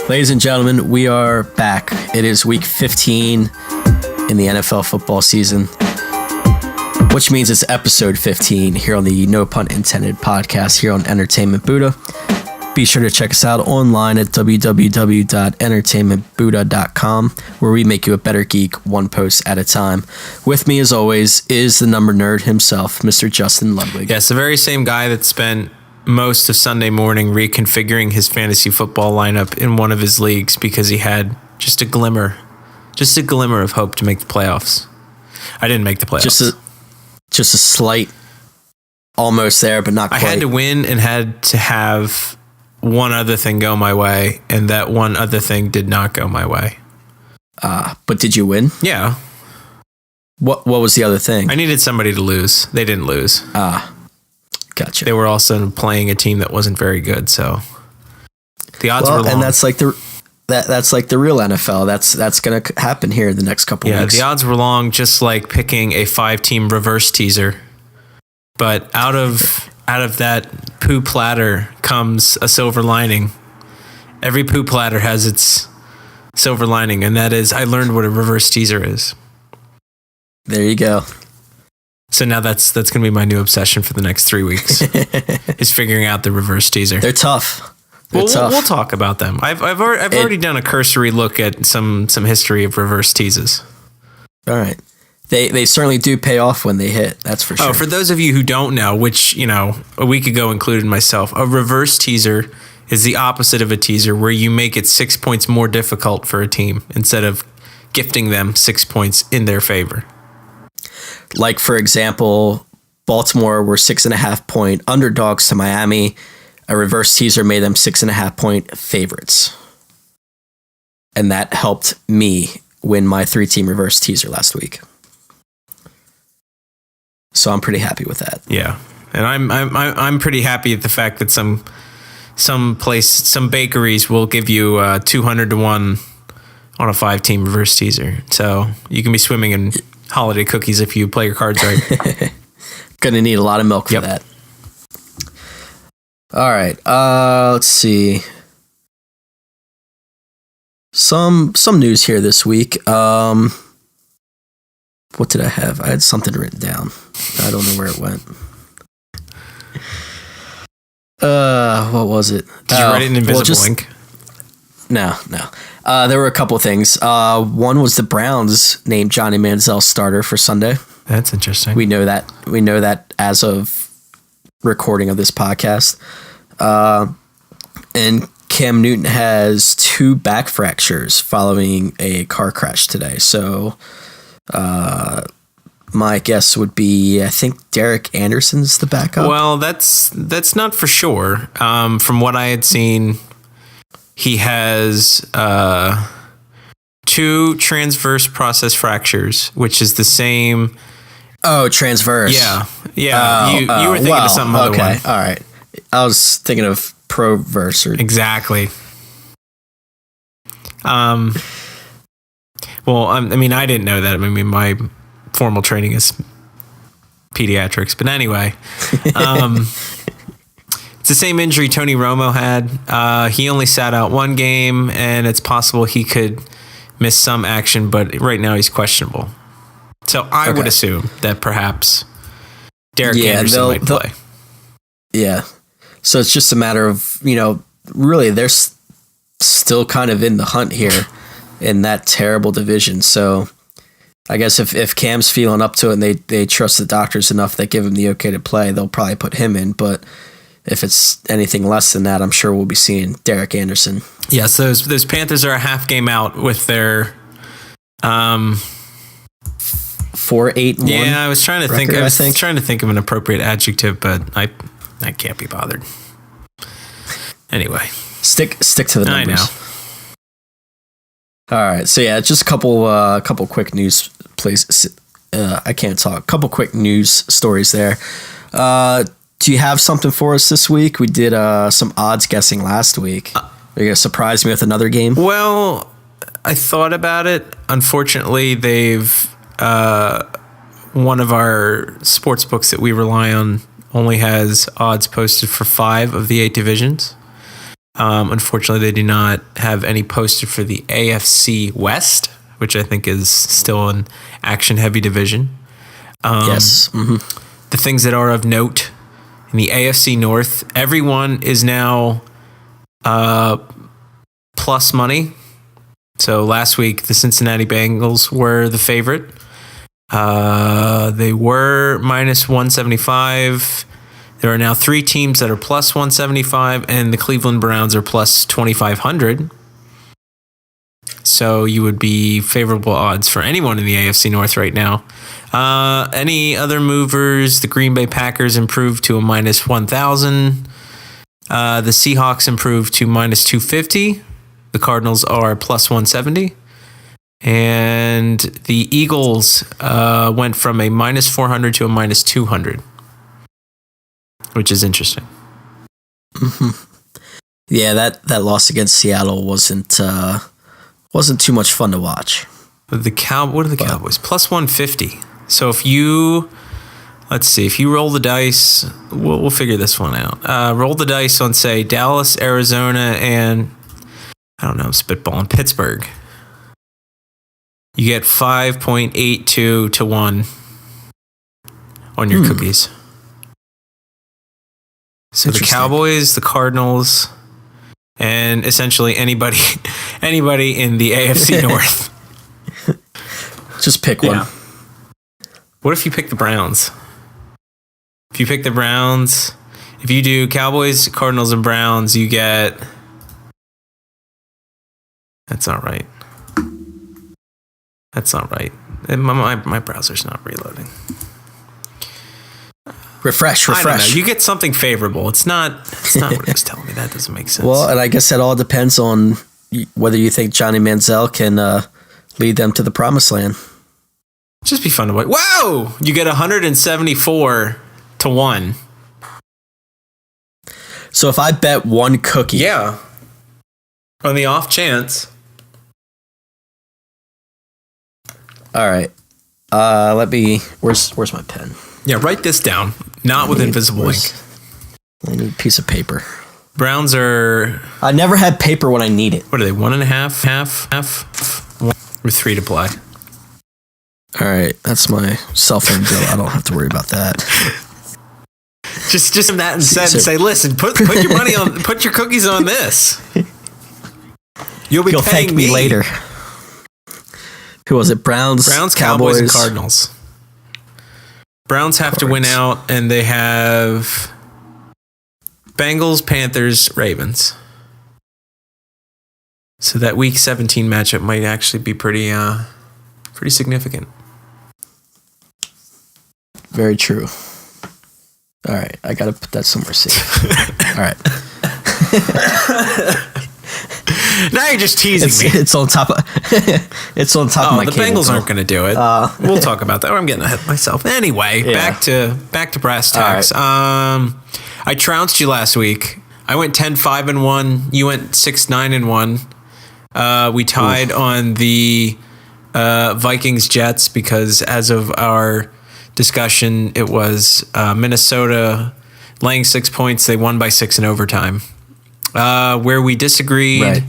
Ladies and gentlemen, we are back. It is week 15 in the NFL football season, which means it's episode 15 here on the No Punt Intended podcast here on Entertainment Buddha. Be sure to check us out online at www.entertainmentbuddha.com, where we make you a better geek one post at a time. With me, as always, is the number nerd himself, Mr. Justin Ludwig. Yes, the very same guy that spent most of Sunday morning reconfiguring his fantasy football lineup in one of his leagues because he had just a glimmer of hope to make the playoffs. I didn't make the playoffs. Just a slight almost there, but not quite. I had to win and had to have one other thing go my way, and that one other thing did not go my way. But did you win? Yeah. What was the other thing? I needed somebody to lose. They didn't lose. Gotcha. They were also playing a team that wasn't very good, so the odds were long. And that's like the real NFL. That's going to happen here in the next couple of weeks. Yeah, the odds were long, just like picking a 5-team reverse teaser. But out of that poo platter comes a silver lining. Every poo platter has its silver lining, and that is I learned what a reverse teaser is. There you go. So now that's going to be my new obsession for the next 3 weeks is figuring out the reverse teaser. They're tough. We'll talk about them. I've already done a cursory look at some history of reverse teases. All right. They certainly do pay off when they hit. That's for sure. Oh, for those of you who don't know, which, a week ago included myself, a reverse teaser is the opposite of a teaser where you make it 6 points more difficult for a team instead of gifting them 6 points in their favor. Like, for example, Baltimore were 6.5 point underdogs to Miami. A reverse teaser made them 6.5 point favorites. And that helped me win my 3-team reverse teaser last week. So I'm pretty happy with that. Yeah. And I'm pretty happy at the fact that some bakeries will give you 200 to 1 on a 5-team reverse teaser. So you can be swimming in holiday cookies if you play your cards right. Gonna need a lot of milk for that. All right. Let's see. Some news here this week. What did I have? I had something written down. I don't know where it went. What was it? Did you write it in invisible ink? No. There were a couple things. One was the Browns named Johnny Manziel starter for Sunday. That's interesting. We know that as of recording of this podcast. And Cam Newton has 2 back fractures following a car crash today. So my guess would be, I think Derek Anderson's the backup. Well, that's not for sure. From what I had seen, he has 2 transverse process fractures, which is the same. Oh, transverse. Yeah. You were thinking of something other one. All right. I was thinking of proverse. Exactly. Well, I didn't know that. My formal training is pediatrics, but anyway, it's the same injury Tony Romo had. He only sat out 1 game, and it's possible he could miss some action, but right now he's questionable. So I would assume that perhaps Derek Anderson might play. Yeah. So it's just a matter of, really they're still kind of in the hunt here in that terrible division. So I guess if Cam's feeling up to it and they trust the doctors enough that give him the okay to play, they'll probably put him in. But if it's anything less than that, I'm sure we'll be seeing Derek Anderson. Yes, those Panthers are a half game out with their 4-8-1. Yeah, I was trying to think of an appropriate adjective, but I can't be bothered. Anyway, stick to the numbers. I know. All right, so yeah, just a couple quick news, please. I can't talk. Couple quick news stories there. Do you have something for us this week? We did some odds guessing last week. Are you gonna surprise me with another game? Well, I thought about it. Unfortunately, they've one of our sports books that we rely on only has odds posted for 5 of the 8 divisions. Unfortunately, they do not have any posted for the AFC West, which I think is still an action-heavy division. Yes. Mm-hmm. The things that are of note in the AFC North, everyone is now plus money. So last week, the Cincinnati Bengals were the favorite. They were minus 175. There are now 3 teams that are plus 175, and the Cleveland Browns are plus 2,500. So you would be favorable odds for anyone in the AFC North right now. Any other movers? The Green Bay Packers improved to a minus 1,000. The Seahawks improved to minus 250. The Cardinals are plus 170. And the Eagles went from a minus 400 to a minus 200, which is interesting. Mm-hmm. Yeah, that loss against Seattle wasn't too much fun to watch. What are the Cowboys? Plus 150. So if you roll the dice, we'll figure this one out. Roll the dice on, say, Dallas, Arizona, and I don't know, I'm spitballing, Pittsburgh. You get 5.82 to 1 on your cookies. So the Cowboys, the Cardinals, and essentially anybody in the AFC North. Just pick one. What if you pick the Browns? If you pick the Browns, if you do Cowboys, Cardinals, and Browns, you get... That's not right. My browser's not reloading. Refresh. I don't know. You get something favorable. It's not what it's telling me. That doesn't make sense. Well, and I guess that all depends on whether you think Johnny Manziel can lead them to the promised land. Just be fun to watch. Wow! You get 174 to 1. So if I bet one cookie. Yeah. On the off chance. All right. Where's my pen? Yeah, write this down. Not with invisible ink. I need a piece of paper. Browns are... I never had paper when I need it. What are they? 1.5, half, 1, or 3 to play? All right, that's my cell phone bill. I don't have to worry about that. Just that instead and say, listen, put your money on, put your cookies on this. You'll You'll paying thank me later. Who was it? Browns, Cowboys, and Cardinals. Browns have to win out, and they have Bengals, Panthers, Ravens. So that Week 17 matchup might actually be pretty significant. Very true. All right, I got to put that somewhere safe. All right. Now you're just teasing me. It's on top of my the Bengals aren't going to do it. We'll talk about that. I'm getting ahead of myself. Anyway, back to brass tacks. Right. I trounced you last week. I went 10-5-1. You went 6-9-1. We tied on the Vikings Jets because as of our discussion, it was Minnesota laying 6 points. They won by 6 in overtime. Where we disagreed, right.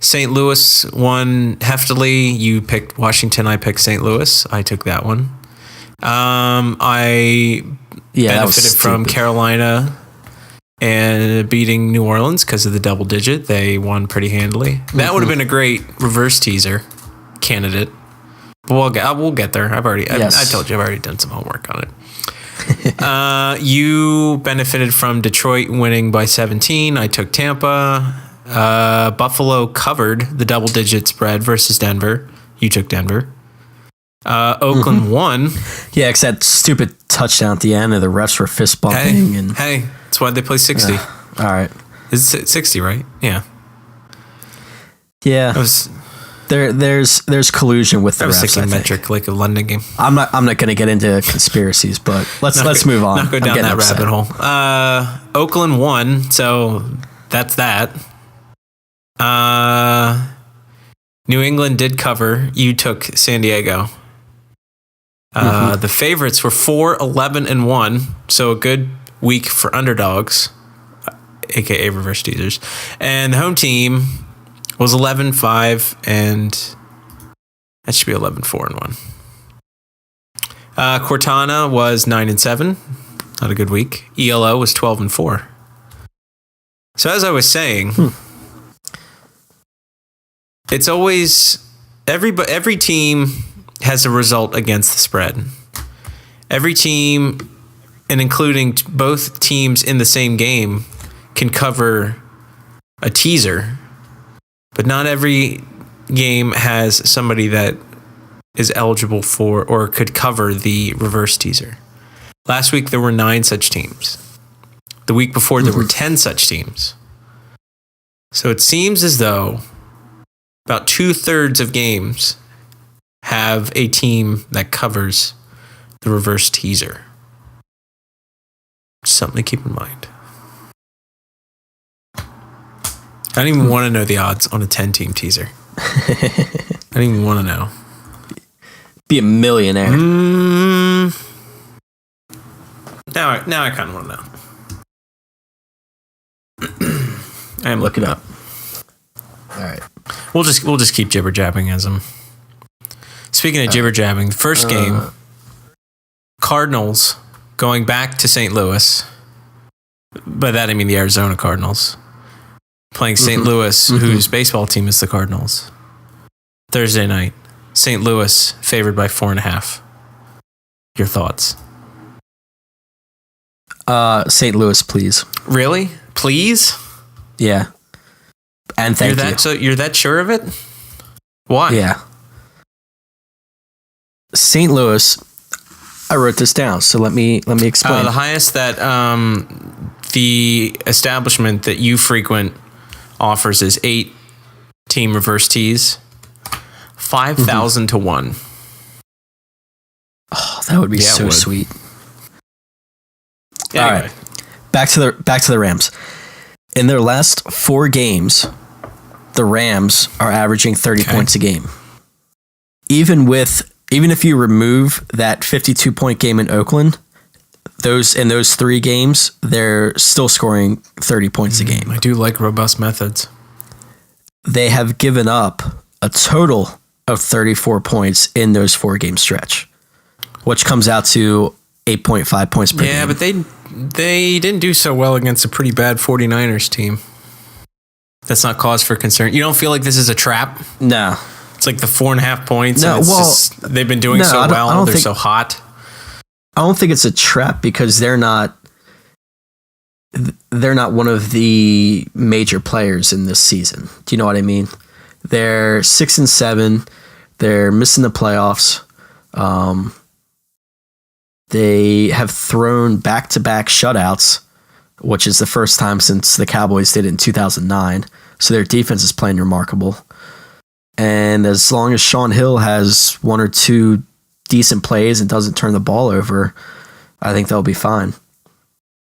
St. Louis won heftily. You picked Washington. I picked St. Louis. I took that one. I benefited from Carolina and beating New Orleans because of the double digit. They won pretty handily. That would have been a great reverse teaser candidate. But we'll get there. I told you I've already done some homework on it. You benefited from Detroit winning by 17. I took Tampa. Buffalo covered the double-digit spread versus Denver. You took Denver. Oakland won. Yeah, because that stupid touchdown at the end, and the refs were fist bumping. Hey, that's why they play 60. All right. It's 60, right? Yeah. Yeah. There's collusion with the refs. I was thinking metric, like a London game. I'm not going to get into conspiracies, but let's move on. Not go down that rabbit hole. Oakland won, so that's that. New England did cover. You took San Diego. The favorites were 4-11-1, so a good week for underdogs. aka reverse teasers. And the home team was 11-5, and that should be 11-4-1. Cortana was 9-7, not a good week. ELO was 12-4. So as I was saying, it's always every team has a result against the spread. Every team, and including both teams in the same game, can cover a teaser, but not every game has somebody that is eligible for or could cover the reverse teaser. Last week, there were 9 such teams. The week before, there were 10 such teams. So it seems as though about 2/3 of games have a team that covers the reverse teaser. Something to keep in mind. I don't even want to know the odds on a 10-team teaser. I don't even want to know. Be a millionaire. Now I kind of want to know. I am looking up. All right. We'll just keep jibber jabbing as them. Speaking of jibber jabbing, the first game, Cardinals going back to St. Louis. By that I mean the Arizona Cardinals playing St. Louis, whose baseball team is the Cardinals. Thursday night, St. Louis favored by 4.5. Your thoughts? St. Louis, please. Really? Please? Yeah. And thank you. So you're that sure of it? Why? Yeah. St. Louis. I wrote this down, so let me explain. The highest that the establishment that you frequent offers is 8-team reverse tees, 5,000 to 1. Oh, that would be so sweet. Anyway. All right, back to the Rams. In their last 4 games, the Rams are averaging 30 points a game. Even if you remove that 52-point game in Oakland, those 3 games, they're still scoring 30 points a game. I do like robust methods. They have given up a total of 34 points in those 4-game stretch, which comes out to 8.5 points per game. Yeah, but they didn't do so well against a pretty bad 49ers team. That's not cause for concern. You don't feel like this is a trap? No. It's like the 4.5 points. No, they've been doing so well. They're so hot. I don't think it's a trap because they're not one of the major players in this season. Do you know what I mean? They're 6-7. They're missing the playoffs. They have thrown back-to-back shutouts, which is the first time since the Cowboys did it in 2009. So their defense is playing remarkable. And as long as Sean Hill has 1 or 2 decent plays and doesn't turn the ball over, I think they'll be fine.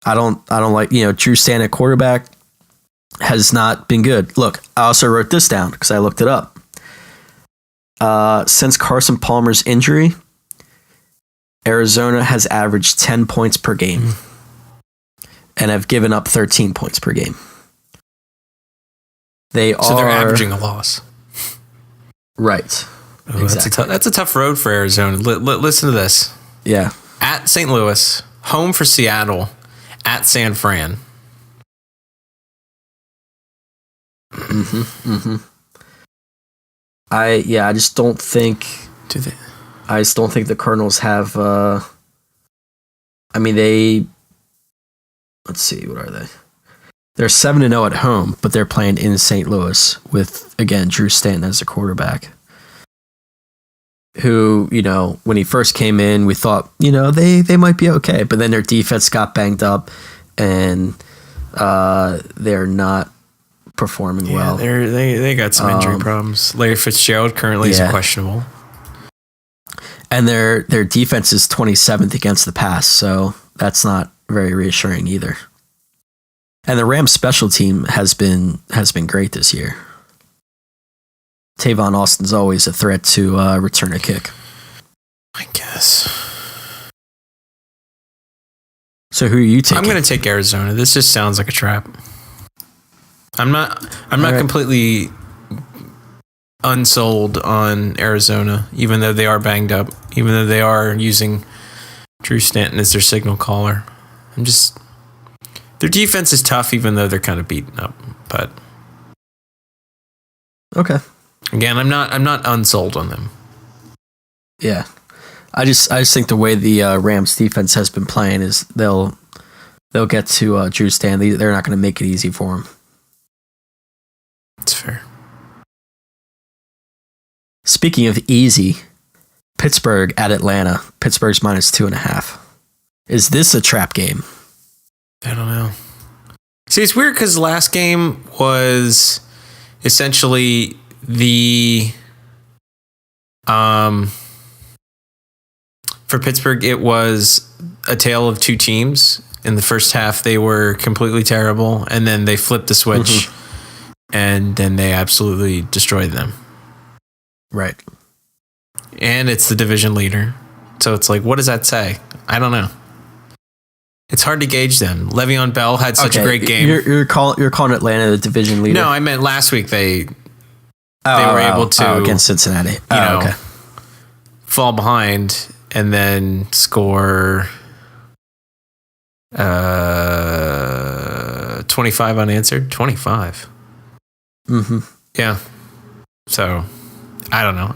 I don't like, Drew Stanton at quarterback has not been good. Look, I also wrote this down because I looked it up. Since Carson Palmer's injury, Arizona has averaged 10 points per game and have given up 13 points per game. They're averaging a loss. Right. Oh, exactly. That's a tough road for Arizona. Listen to this. Yeah. At St. Louis, home for Seattle, at San Fran. I just don't think. I just don't think the Cardinals have. Let's see, what are they? They're 7-0 at home, but they're playing in St. Louis with, again, Drew Stanton as a quarterback. Who, when he first came in, we thought, they might be okay. But then their defense got banged up, and they're not performing well. They got some injury problems. Larry Fitzgerald currently is questionable. And their defense is 27th against the pass, so that's not very reassuring either. And the Rams special team has been great this year. Tavon Austin's always a threat to return a kick. I guess. So who are you taking? I'm going to take Arizona. This just sounds like a trap. I'm not completely unsold on Arizona, even though they are banged up, even though they are using Drew Stanton as their signal caller. Their defense is tough, even though they're kind of beaten up. But okay, again, I'm not unsold on them. Yeah, I just think the way the Rams defense has been playing is they'll get to Drew Stanton. They're not going to make it easy for him. That's fair. Speaking of easy, Pittsburgh at Atlanta. Pittsburgh's -2.5. Is this a trap game? I don't know. See, it's weird because the last game was essentially for Pittsburgh, it was a tale of two teams. In the first half, they were completely terrible, and then they flipped the switch, and then they absolutely destroyed them. Right. And it's the division leader. So it's like, what does that say? I don't know. It's hard to gauge them. Le'Veon Bell had such a great game. You're calling Atlanta the division leader? No, I meant last week they were able to against Cincinnati. Fall behind and then score 25 unanswered. 25. Mm-hmm. Yeah. So I don't know.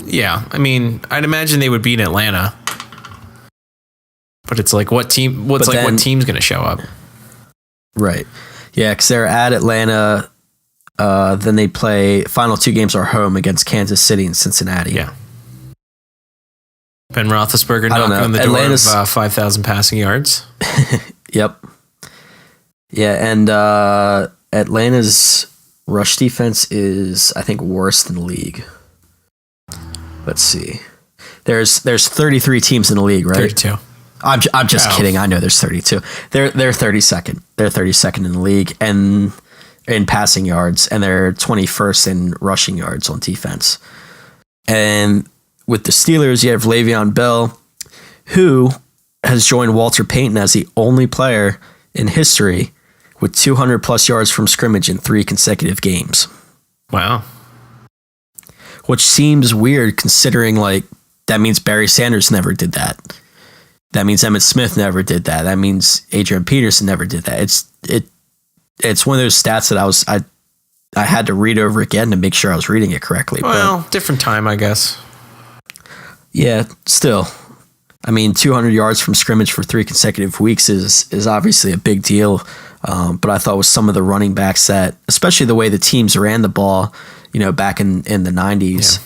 Yeah, I mean, I'd imagine they would beat Atlanta. But it's like, what team's going to show up? Right. Yeah, because they're at Atlanta. Then they play, final two games are home against Kansas City and Cincinnati. Yeah. Ben Roethlisberger knocking on the Atlanta's, door of 5,000 passing yards. Yep. Yeah, and Atlanta's rush defense is, I think, worse than the league. Let's see. There's 33 teams in the league, right? 32. I'm just kidding. I know there's 32. They're 32nd. They're 32nd in the league and in passing yards, and they're 21st in rushing yards on defense. And with the Steelers, you have Le'Veon Bell, who has joined Walter Payton as the only player in history with 200 plus yards from scrimmage in 3 consecutive games. Wow. Which seems weird considering, like, that means Barry Sanders never did that. That means Emmitt Smith never did that. That means Adrian Peterson never did that. It's one of those stats that I had to read over again to make sure I was reading it correctly. Well, different time, I guess. Yeah, still. I mean, 200 yards from scrimmage for 3 consecutive weeks is obviously a big deal. But I thought with some of the running backs that, especially the way the teams ran the ball, back in the 90s,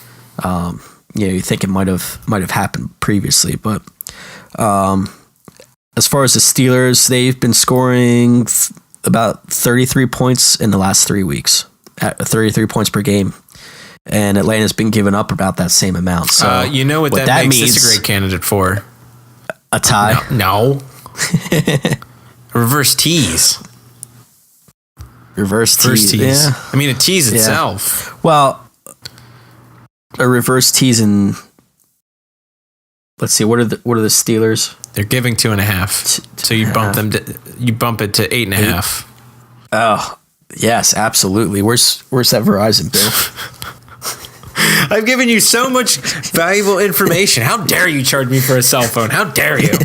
you think it might have happened previously. But as far as the Steelers, they've been scoring about 33 points in the last 3 weeks, at 33 points per game. And Atlanta's been giving up about that same amount. So you know what that makes this a great candidate for? A tie? No. A reverse tease. Reverse tease. Yeah. I mean, a tease itself. Well, a reverse tease in. Let's see. What are the Steelers? They're giving 2.5. So you bump them. You bump it to 8.5. Oh yes, absolutely. Where's that Verizon bill? I've given you so much valuable information. How dare you charge me for a cell phone? How dare you?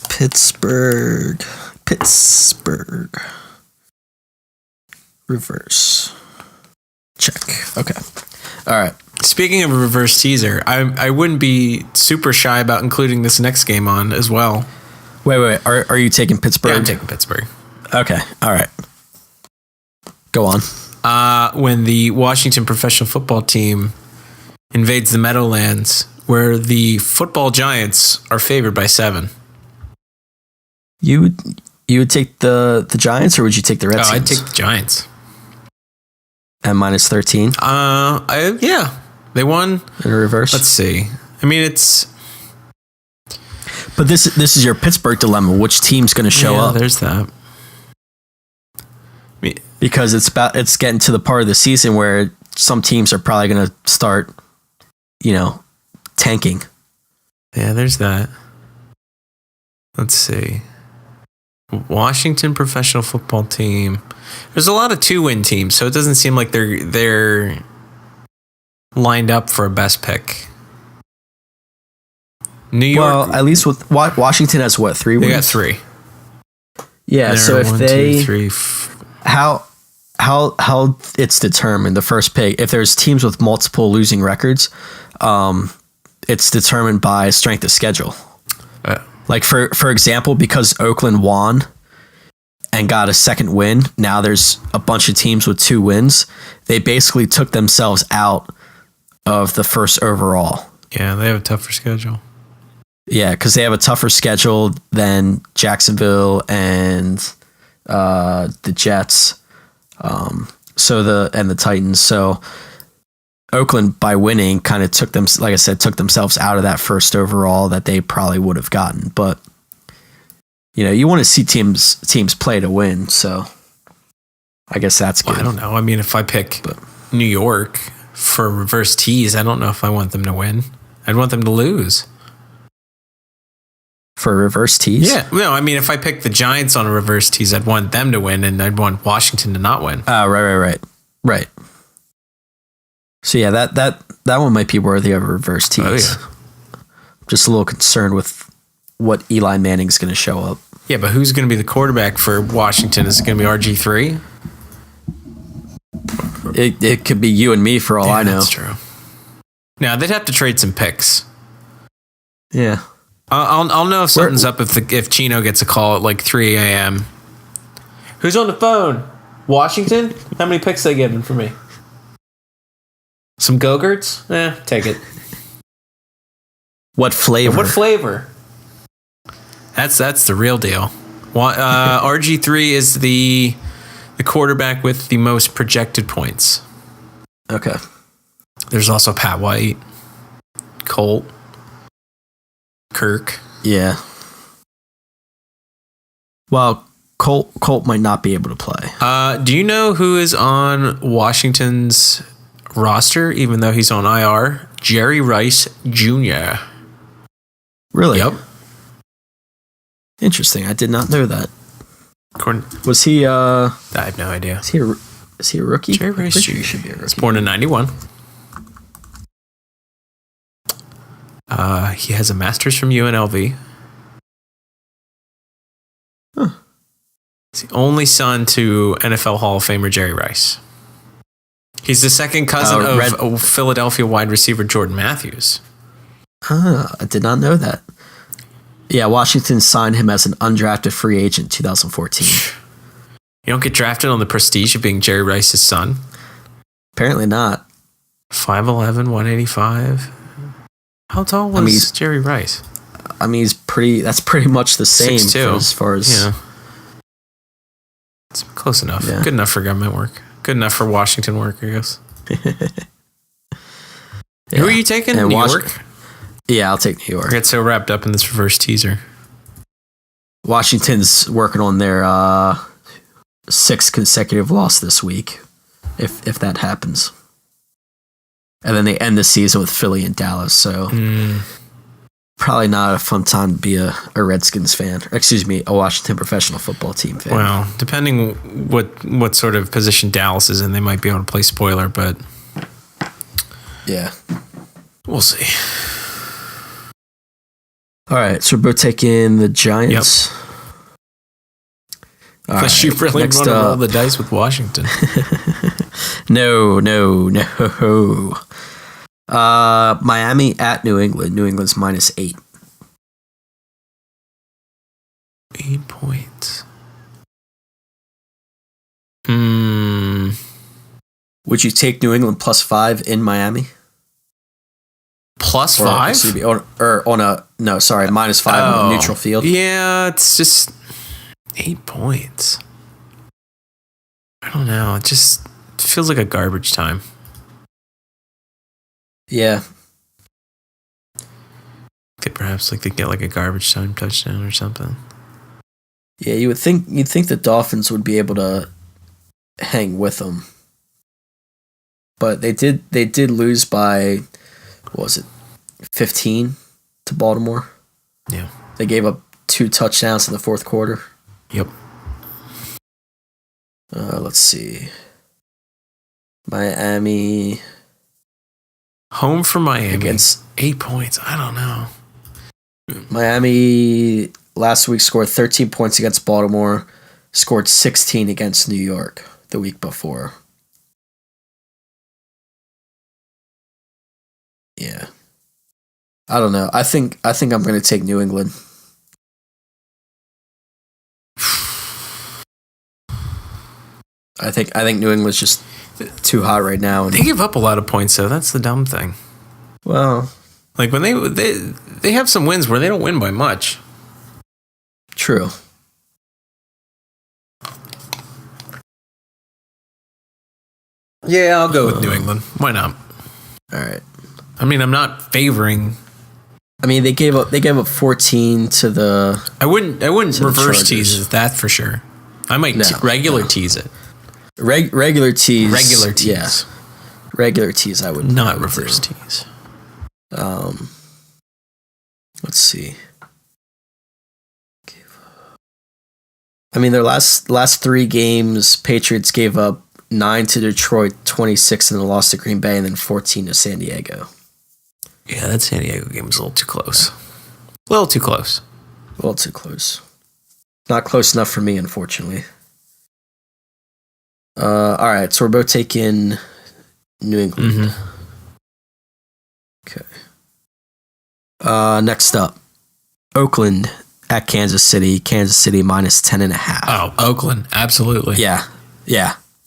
Pittsburgh. Reverse. Check. Okay. All right. Speaking of a reverse teaser, I wouldn't be super shy about including this next game on as well. Wait. Are you taking Pittsburgh? Yeah, I'm taking Pittsburgh. Okay. All right. Go on. When the Washington professional football team invades the Meadowlands, where the football Giants are favored by 7. You would take the Giants, or would you take the Redskins? I'd take the Giants. At -13? Yeah. They won. In reverse? Let's see. I mean, it's... But this is your Pittsburgh dilemma. Which team's going to show up? There's that. Because it's getting to the part of the season where some teams are probably going to start, tanking. Yeah, there's that. Let's see. Washington professional football team. There's a lot of 2-win teams, so it doesn't seem like they're lined up for a best pick. New York. Well, at least with Washington has what, 3 wins? They got 3. Yeah. So if 1, they 2, 3. how it's determined, the first pick, if there's teams with multiple losing records, it's determined by strength of schedule. Like for example, because Oakland won and got a second win, now there's a bunch of teams with 2 wins. They basically took themselves out of the first overall. Yeah, they have a tougher schedule. Yeah, because they have a tougher schedule than Jacksonville and the Jets. So the Titans. So Oakland, by winning, kind of took themselves out of that first overall that they probably would have gotten. But you want to see teams play to win. So I guess that's good. Well, I don't know. I mean, if I pick New York for reverse tease, I don't know if I want them to win. I'd want them to lose. For a reverse tease? Yeah. No, I mean, if I pick the Giants on a reverse tease, I'd want them to win, and I'd want Washington to not win. Right. So yeah, that one might be worthy of a reverse tease. Oh, yeah. Just a little concerned with what Eli Manning's going to show up. Yeah, but who's going to be the quarterback for Washington? Is it going to be RG3? It could be you and me for all I know. That's true. Now they'd have to trade some picks. Yeah. I'll know if something's up if Chino gets a call at like 3 a.m. Who's on the phone? Washington? How many picks they giving for me? Some Go-Gurts? Take it. What flavor? What flavor? That's the real deal. RG3 is the quarterback with the most projected points. Okay. There's also Pat White, Colt, Kirk. Yeah. Well, Colt might not be able to play. Do you know who is on Washington's roster, even though he's on IR? Jerry Rice Jr. Really? Yep. Interesting. I did not know that. Was he? I have no idea. Is he a rookie? Jerry Rice Jr. should be a rookie. He's born in 91. He has a master's from UNLV. Huh. He's the only son to NFL Hall of Famer Jerry Rice. He's the second cousin of Philadelphia wide receiver Jordan Matthews. I did not know that. Yeah, Washington signed him as an undrafted free agent in 2014. You don't get drafted on the prestige of being Jerry Rice's son? Apparently not. 5'11", 185. How tall was Jerry Rice? I mean, that's pretty much the same 6'2". as far as... Yeah. It's close enough. Yeah. Good enough for government work. Good enough for Washington work, I guess. Yeah. Who are you taking? New York? Yeah, I'll take New York. I get so wrapped up in this reverse teaser. Washington's working on their 6th consecutive loss this week, if that happens. And then they end the season with Philly and Dallas, so probably not a fun time to be a Redskins fan. Excuse me, a Washington professional football team fan. Well, depending what sort of position Dallas is in, they might be able to play spoiler, but yeah, we'll see. All right, so we're both taking the Giants. Yep. Unless you really want to roll the dice with Washington. No. Miami at New England. New England's -8. 8 points. Would you take New England +5 in Miami? +5? Or on a -5 on a neutral field. Yeah, it's just 8 points. I don't know. It just feels like a garbage time. Yeah. Perhaps they get like a garbage time touchdown or something. Yeah, you'd think the Dolphins would be able to hang with them. But they did lose by, what was it, 15 to Baltimore? Yeah. They gave up 2 touchdowns in the fourth quarter. Yep. Let's see. Miami Home for Miami against 8 points. I don't know. Miami last week scored 13 points against Baltimore, scored 16 against New York the week before. Yeah. I don't know. I think I'm going to take New England. I think New England's just too hot right now. They give up a lot of points, though. That's the dumb thing. Well, like when they have some wins where they don't win by much. True. Yeah, I'll go with New England. Why not? All right. I mean, I'm not favoring. I mean, they gave up 14 to the. I wouldn't reverse Chargers. tease it, that for sure. I might regular tease it. Regular tease. Regular tease. Yeah. Regular tease. I would not reverse tease. Let's see. I mean, their last 3 games, Patriots gave up 9 to Detroit, 26 in the loss to Green Bay, and then 14 to San Diego. Yeah, that San Diego game was a little too close. A little too close. A little too close. Not close enough for me, unfortunately. All right, so we're both taking New England. Mm-hmm. Okay. Next up, Oakland at Kansas City. Kansas City minus 10.5. Oh, Oakland, absolutely. Yeah.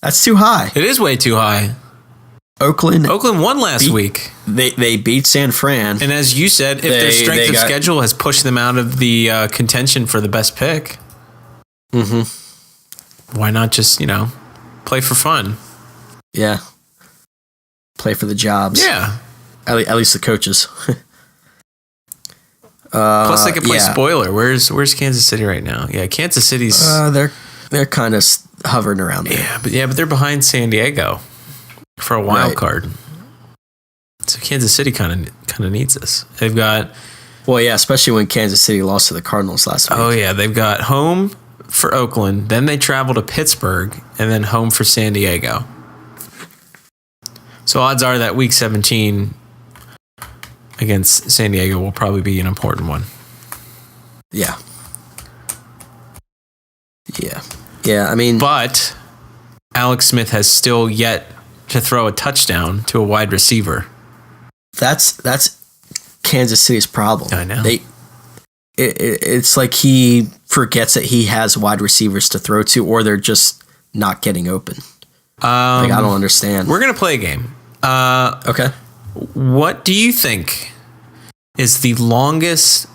That's too high. It is way too high. Oakland won last week. They beat San Fran. And as you said, if their strength of schedule has pushed them out of the contention for the best pick, why not just, play for fun? Yeah. Play for the jobs. Yeah. At least the coaches. Plus, they could play spoiler. Where's Kansas City right now? Yeah, Kansas City's. They're kind of hovering around there. Yeah, but they're behind San Diego for a wild card. So Kansas City kind of needs this. They've got. Well, yeah, especially when Kansas City lost to the Cardinals last week. Oh yeah, they've got home for Oakland, then they travel to Pittsburgh, and then home for San Diego. So odds are that Week 17 against San Diego will probably be an important one. Yeah. I mean, but Alex Smith has still yet to throw a touchdown to a wide receiver. That's Kansas City's problem. I know. It's like he forgets that he has wide receivers to throw to, or they're just not getting open. I don't understand. We're gonna play a game. Okay. What do you think is the longest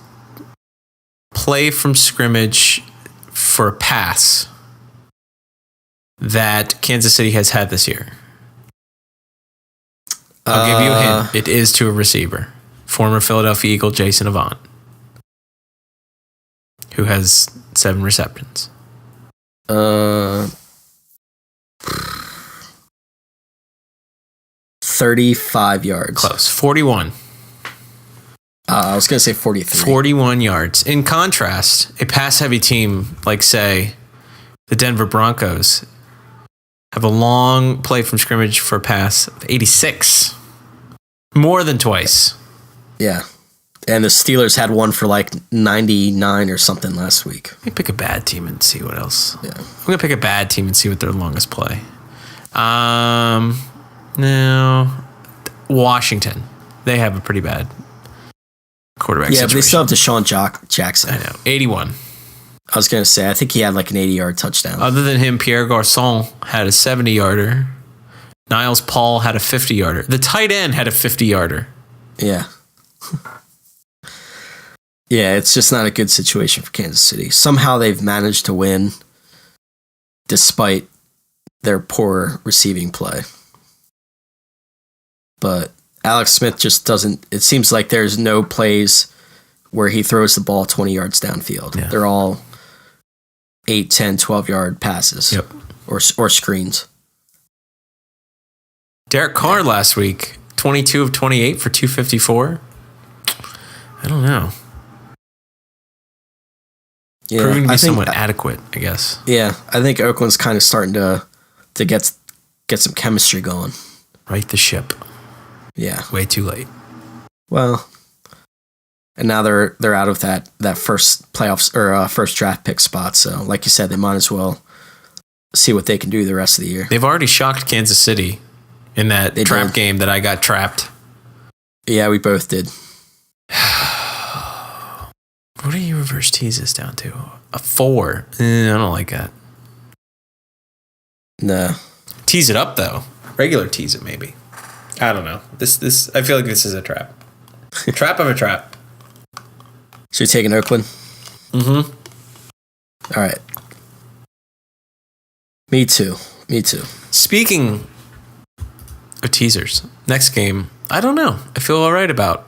play from scrimmage for a pass that Kansas City has had this year? I'll give you a hint. It is to a receiver. Former Philadelphia Eagle Jason Avant, who has 7 receptions. 35 yards. Close. 41. I was going to say 43. 41 yards. In contrast, a pass-heavy team like, say, the Denver Broncos have a long play from scrimmage for a pass of 86. More than twice. Yeah. And the Steelers had one for like 99 or something last week. Let me pick a bad team and see what else. Yeah. I'm going to pick a bad team and see what their longest play. No. Washington. They have a pretty bad quarterback situation. But they still have Deshaun Jackson. I know. 81. I was going to say, I think he had like an 80-yard touchdown. Other than him, Pierre Garçon had a 70-yarder. Niles Paul had a 50-yarder. The tight end had a 50-yarder. Yeah. Yeah, it's just not a good situation for Kansas City. Somehow they've managed to win despite their poor receiving play. But Alex Smith just doesn't... It seems like there's no plays where he throws the ball 20 yards downfield. Yeah. They're all 8, 10, 12-yard passes. Yep. Or screens. Derek Carr last week, 22 of 28 for 254. I don't know. Yeah, proving to be I think, somewhat adequate, I guess. Yeah, I think Oakland's kind of starting to get some chemistry going. Right the ship. Yeah. Way too late. Well, and now they're out of that first playoffs or first draft pick spot. So, like you said, they might as well see what they can do the rest of the year. They've already shocked Kansas City in that trap game that I got trapped. Yeah, we both did. What do you reverse tease this down to? A 4. I don't like that. No. Tease it up though. Regular tease it maybe. I don't know. This I feel like this is a trap. Trap of a trap. So you're taking Oakland? Mm-hmm. All right. Me too. Speaking of teasers, next game, I don't know. I feel all right about.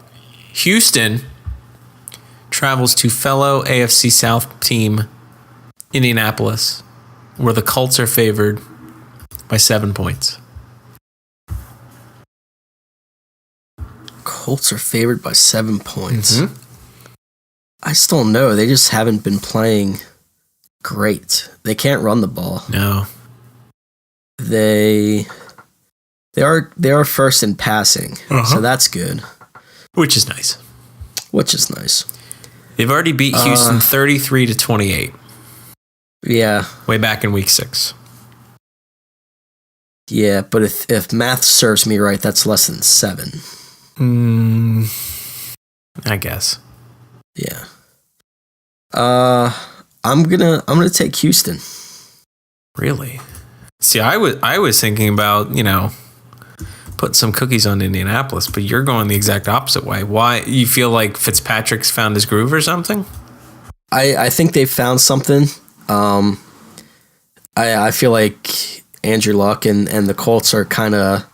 Houston travels to fellow AFC South team Indianapolis, where the Colts are favored by 7 points. Colts are favored by 7 points. Mm-hmm. I still don't know. They just haven't been playing great. They can't run the ball. No. They are first in passing, so that's good. Which is nice. They've already beat Houston 33-28. Yeah. Way back in week 6. Yeah, but if math serves me right, that's less than 7. I guess. Yeah. I'm gonna take Houston. Really? See, I was thinking about, putting some cookies on Indianapolis, but you're going the exact opposite way. Why? You feel like Fitzpatrick's found his groove or something? I think they found something. I feel like Andrew Luck and the Colts are kind of.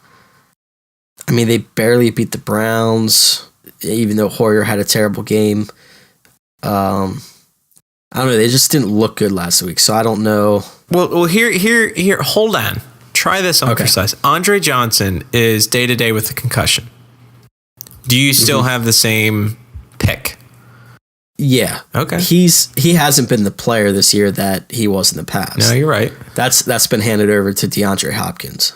I mean, they barely beat the Browns, even though Hoyer had a terrible game. I don't know. They just didn't look good last week, so I don't know. Well, here. Hold on. Try this on precise. Andre Johnson is day-to-day with a concussion. Do you still have the same pick? Yeah. Okay. He hasn't been the player this year that he was in the past. No, you're right. That's been handed over to DeAndre Hopkins.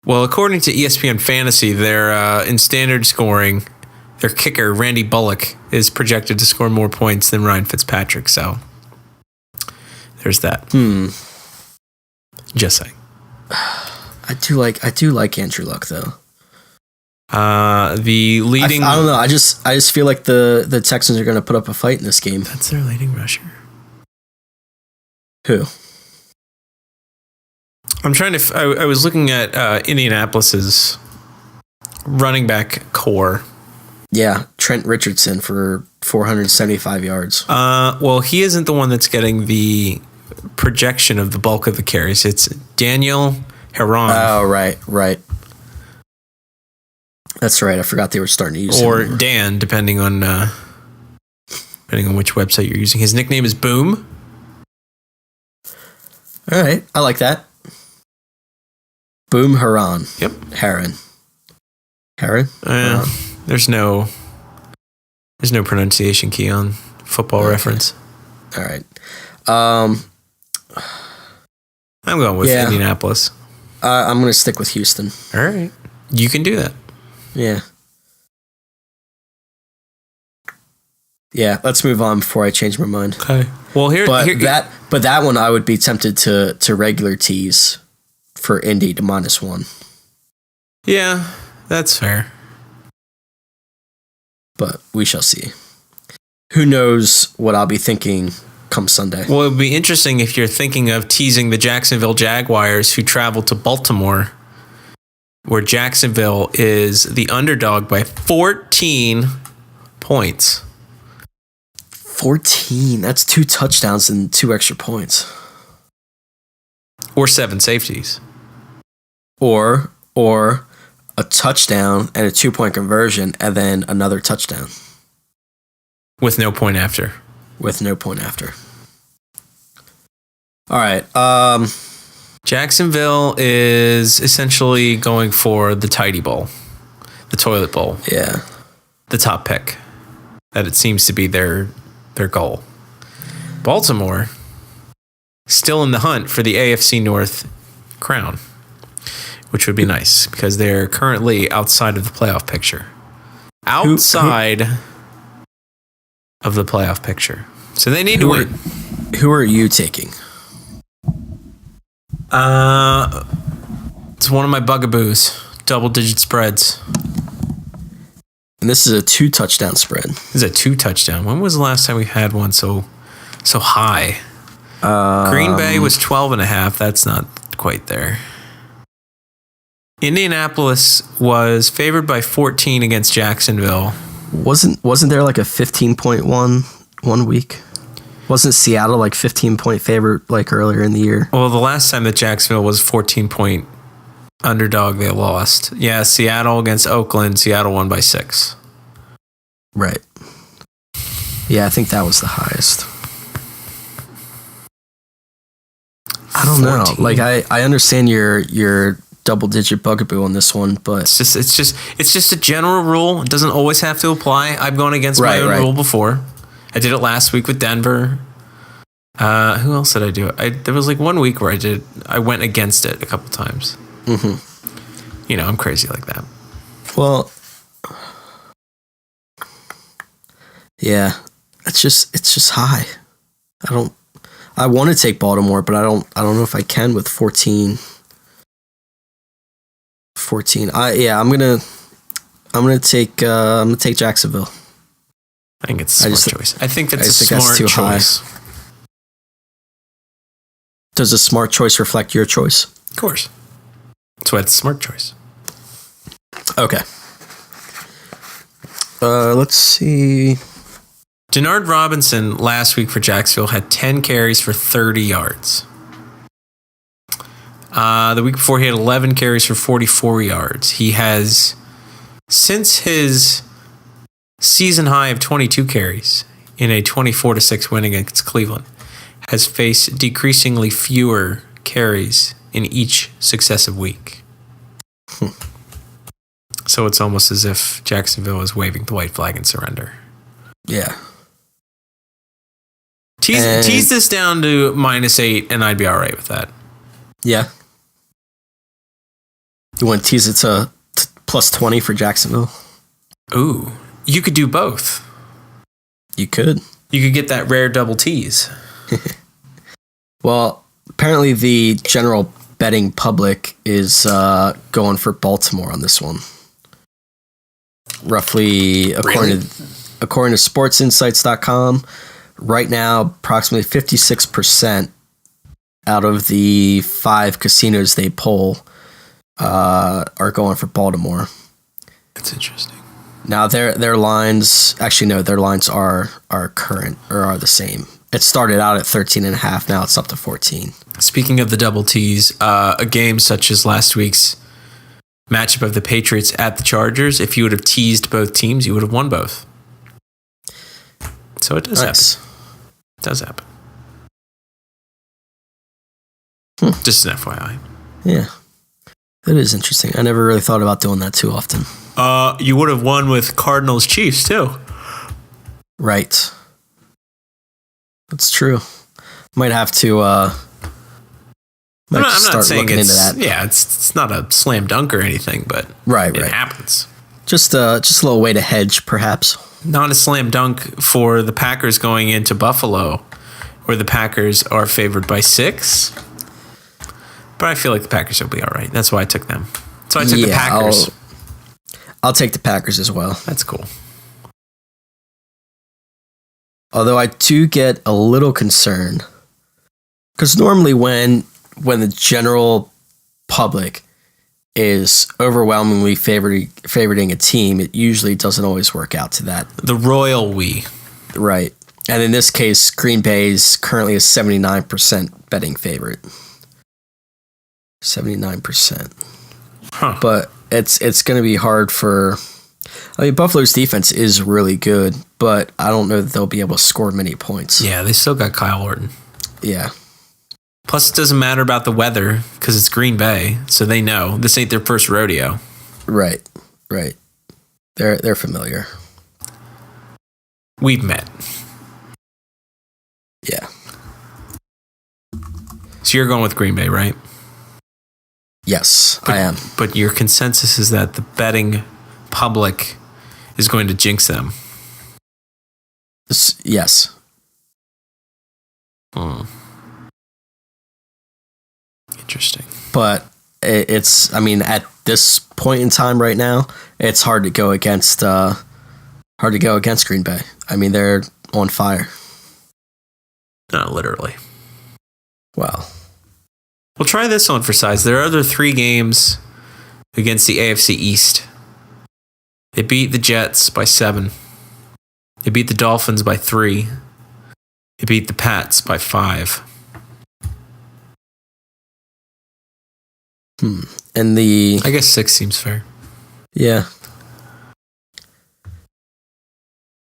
Well, according to ESPN Fantasy, they're in standard scoring. Their kicker, Randy Bullock, is projected to score more points than Ryan Fitzpatrick. So there's that. Just saying. I do like Andrew Luck though. The leading. I don't know. I just feel like the Texans are going to put up a fight in this game. That's their leading rusher. Who? I'm trying to. I was looking at Indianapolis's running back core. Yeah, Trent Richardson for 475 yards. Well, he isn't the one that's getting the projection of the bulk of the carries. It's Daniel Heron. Oh, right. That's right. I forgot they were starting to use or him. Dan, depending on which website you're using. His nickname is Boom. All right, I like that. Boom Heron. Yep. Heron. There's no pronunciation key on Football Reference. All right. I'm going with Indianapolis. I'm going to stick with Houston. All right. You can do that. Yeah. Yeah, let's move on before I change my mind. Okay. Well, but that one I would be tempted to regular tease for Indy to -1. Yeah, that's fair. But we shall see. Who knows what I'll be thinking come Sunday. Well, it would be interesting if you're thinking of teasing the Jacksonville Jaguars, who travel to Baltimore, where Jacksonville is the underdog by 14 points. 14. That's 2 touchdowns and 2 extra points. Or 7 safeties. Or a touchdown and a 2-point conversion and then another touchdown. With no point after. All right. Jacksonville is essentially going for the tidy bowl. The toilet bowl. Yeah. The top pick. that it seems to be their goal. Baltimore still in the hunt for the AFC North crown, which would be nice because they're currently outside of the playoff picture. Outside of the playoff picture. So they need to win. Who are you taking? It's one of my bugaboos. Double-digit spreads. And this is a 2-touchdown spread. This is a 2-touchdown. When was the last time we had one so high? Green Bay was 12.5. That's not quite there. Indianapolis was favored by 14 against Jacksonville. Wasn't there like a 15.1 week? Wasn't Seattle like 15-point favorite like earlier in the year? Well, the last time that Jacksonville was 14-point underdog, they lost. Yeah, Seattle against Oakland. Seattle won by 6. Right. Yeah, I think that was the highest. I don't 14. Know. Like I understand your double-digit bugaboo on this one, but it's just a general rule. It doesn't always have to apply. I've gone against my own rule before. I did it last week with Denver. Who else did I do? There was like 1 week where I went against it a couple times. Mm-hmm. You know, I'm crazy like that. Well, yeah, it's just high. I want to take Baltimore, but I don't know if I can with 14. I'm gonna take Jacksonville. I think it's a smart choice. I think that's a smart choice. High. Does a smart choice reflect your choice? Of course. That's why it's a smart choice. Okay. Let's see. Denard Robinson last week for Jacksonville had 10 carries for 30 yards. The week before, he had 11 carries for 44 yards. He has, since his season high of 22 carries in a 24-6 win against Cleveland, has faced decreasingly fewer carries in each successive week. So it's almost as if Jacksonville is waving the white flag in surrender. Yeah. Tease this down to -8, and I'd be all right with that. Yeah. You want to tease it to +20 for Jacksonville? Ooh. You could do both. You could. You could get that rare double tease. Well, apparently the general betting public is going for Baltimore on this one. Roughly, according to sportsinsights.com, right now, approximately 56% out of the 5 casinos they poll are going for Baltimore. That's interesting. Now their lines, actually no, their lines are current or are the same. It started out at 13.5. Now it's up to 14. Speaking of the double tease, a game such as last week's matchup of the Patriots at the Chargers, if you would have teased both teams, you would have won both. So it does happen. It does happen. Just an FYI. Yeah. That is interesting. I never really thought about doing that too often. You would have won with Cardinals Chiefs too. Right. That's true. Might have to I'm not saying looking into that. Yeah, it's not a slam dunk or anything, but it happens. Just a little way to hedge, perhaps. Not a slam dunk for the Packers going into Buffalo, where the Packers are favored by 6. But I feel like the Packers will be all right. That's why I took them. So I took the Packers. I'll take the Packers as well. That's cool. Although I do get a little concerned, because normally when the general public is overwhelmingly favoriting a team, it usually doesn't always work out to that. The royal we. Right. And in this case, Green Bay is currently a 79% betting favorite. 79%. Huh. But it's going to be hard for... I mean, Buffalo's defense is really good, but I don't know that they'll be able to score many points. Yeah, they still got Kyle Orton. Yeah. Plus, it doesn't matter about the weather because it's Green Bay, so they know this ain't their first rodeo. Right. They're familiar. We've met. Yeah. So you're going with Green Bay, right? Yes, I am. But your consensus is that the betting public is going to jinx them. Yes. Interesting. But it's, I mean, at this point in time right now, it's hard to go against Green Bay. I mean, they're on fire. Not literally. Wow. We'll try this on for size. There are other 3 games against the AFC East. They beat the Jets by 7. They beat the Dolphins by 3. They beat the Pats by 5. And I guess 6 seems fair. Yeah.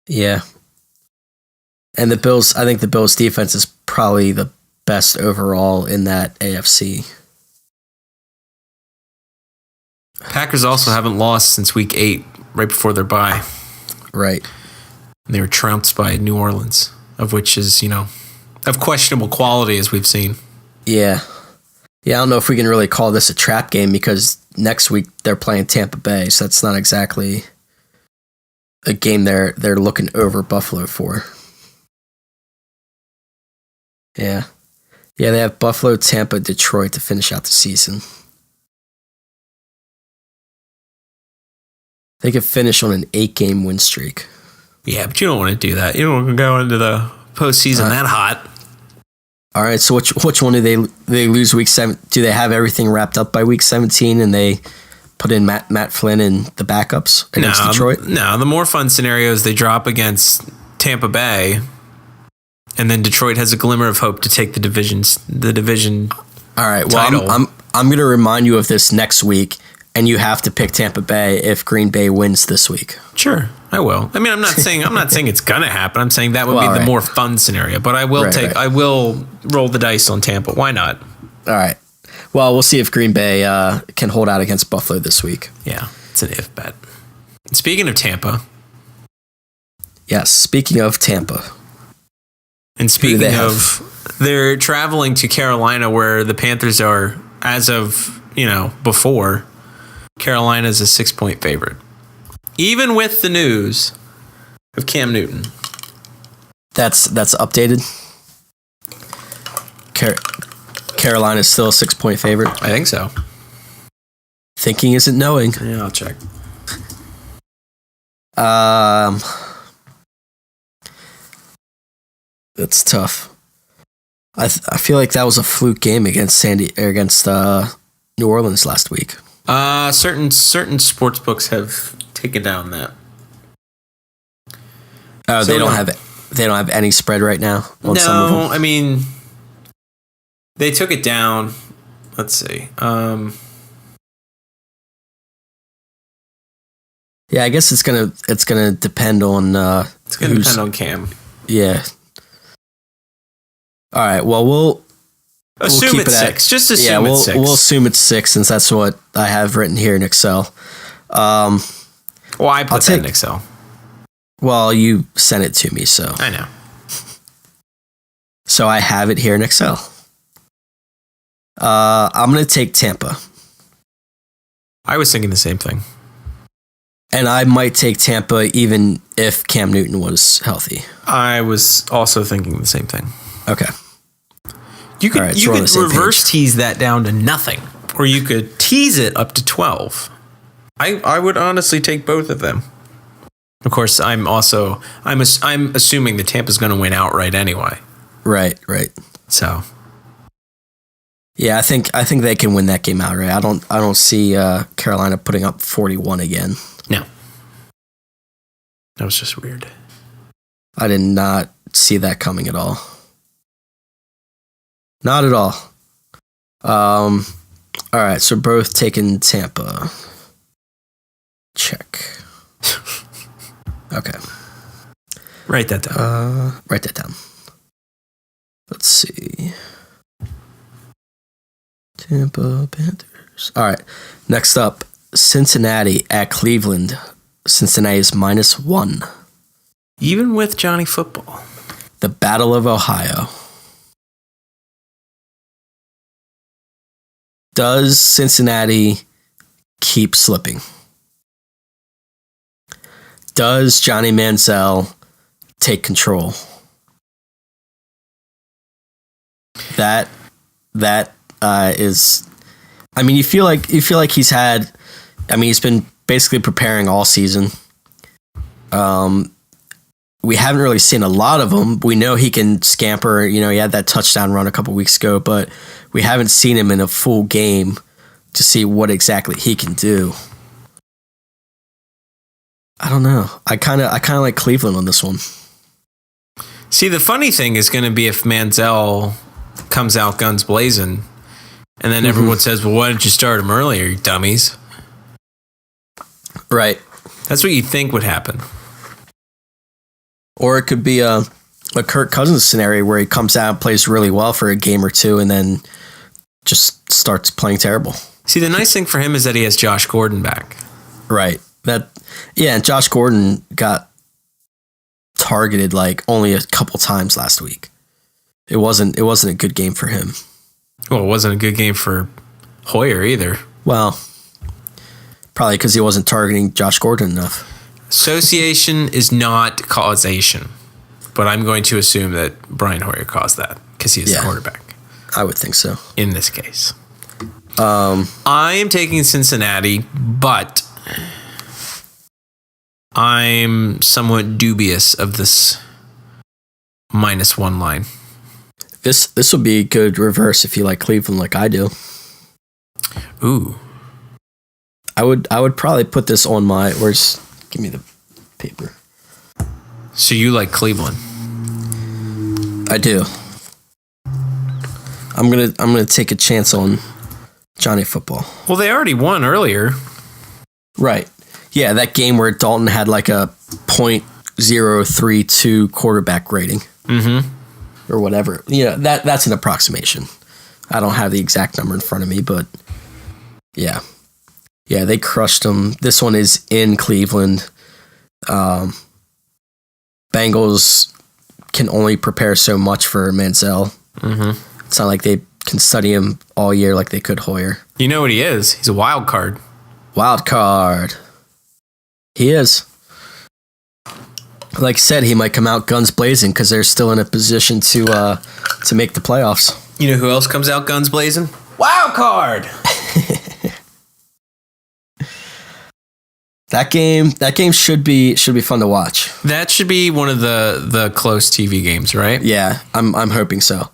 Yeah. And the Bills, I think the Bills defense is probably the best overall in that AFC. Packers also haven't lost since week 8, right before their bye. Right. And they were trounced by New Orleans, of which is, of questionable quality, as we've seen. Yeah. Yeah, I don't know if we can really call this a trap game because next week they're playing Tampa Bay, so that's not exactly a game they're looking over Buffalo for. Yeah. Yeah, they have Buffalo, Tampa, Detroit to finish out the season. They could finish on an 8-game win streak. Yeah, but you don't want to do that. You don't want to go into the postseason that hot. All right, so which one do they lose week 7? Do they have everything wrapped up by week 17 and they put in Matt Flynn and the backups against Detroit? No, the more fun scenario is they drop against Tampa Bay, and then Detroit has a glimmer of hope to take the division. All right, title. well, I'm going to remind you of this next week, and you have to pick Tampa Bay if Green Bay wins this week. Sure, I will. I mean, I'm not saying it's gonna happen. I'm saying that would be the more fun scenario. But I will I will roll the dice on Tampa. Why not? All right. Well, we'll see if Green Bay can hold out against Buffalo this week. Yeah, it's an if bet. Speaking of Tampa. Yes, speaking of Tampa. And speaking of, they're traveling to Carolina where the Panthers are, as of, before. Carolina's a 6-point favorite. Even with the news of Cam Newton. That's updated. Carolina's still a 6-point favorite. I think so. Thinking isn't knowing. Yeah, I'll check. It's tough. I feel like that was a fluke game against New Orleans last week. Certain sports books have taken down that. Oh, so they don't have any spread right now on some of them? I mean, they took it down. Let's see. Yeah, I guess it's gonna depend on it's gonna depend on Cam. Yeah. All right. Well, we'll assume it's 6. Just assume it's 6. We'll assume it's 6 since that's what I have written here in Excel. Well, I put that in Excel. Well, you sent it to me, so I know. So I have it here in Excel. I'm gonna take Tampa. I was thinking the same thing. And I might take Tampa even if Cam Newton was healthy. I was also thinking the same thing. Okay. You could reverse tease that down to nothing, or you could tease it up to 12. I would honestly take both of them. Of course, I'm assuming that Tampa's going to win outright anyway. Right. So, yeah, I think they can win that game outright. I don't see Carolina putting up 41 again. No. That was just weird. I did not see that coming at all. Not at all. All right, so both taking Tampa. Check. Okay. Write that down. Write that down. Let's see. Tampa Panthers. All right. Next up, Cincinnati at Cleveland. Cincinnati is -1. Even with Johnny Football. The Battle of Ohio. Does Cincinnati keep slipping? Does Johnny Manziel take control? That is. I mean, you feel like he's had. I mean, he's been basically preparing all season. We haven't really seen a lot of him. We know he can scamper. You know, he had that touchdown run a couple weeks ago, but we haven't seen him in a full game to see what exactly he can do. I don't know. I kind of like Cleveland on this one. See, the funny thing is going to be if Manziel comes out guns blazing, and then everyone says, "Well, why didn't you start him earlier, you dummies?" Right. That's what you think would happen. Or it could be a Kirk Cousins scenario where he comes out and plays really well for a game or two and then just starts playing terrible. See, the nice thing for him is that he has Josh Gordon back. Right. And Josh Gordon got targeted like only a couple times last week. It wasn't a good game for him. Well, it wasn't a good game for Hoyer either. Well, probably because he wasn't targeting Josh Gordon enough. Association is not causation, but I'm going to assume that Brian Hoyer caused that because he is the quarterback. I would think so. In this case. I am taking Cincinnati, but I'm somewhat dubious of this -1 line. This would be a good reverse if you like Cleveland like I do. Ooh. I would probably put this on my give me the paper. So you like Cleveland? I do. I'm gonna take a chance on Johnny Football. Well, they already won earlier. Right. Yeah, that game where Dalton had like a .032 quarterback rating. Mm-hmm. Or whatever. Yeah, that's an approximation. I don't have the exact number in front of me, but yeah. Yeah, they crushed them. This one is in Cleveland. Bengals can only prepare so much for Manziel. Mm-hmm. It's not like they can study him all year like they could Hoyer. You know what he is? He's a wild card. Wild card. He is. Like I said, he might come out guns blazing because they're still in a position to make the playoffs. You know who else comes out guns blazing? Wild card. That game should be fun to watch. That should be one of the close TV games, right? Yeah, I'm hoping so.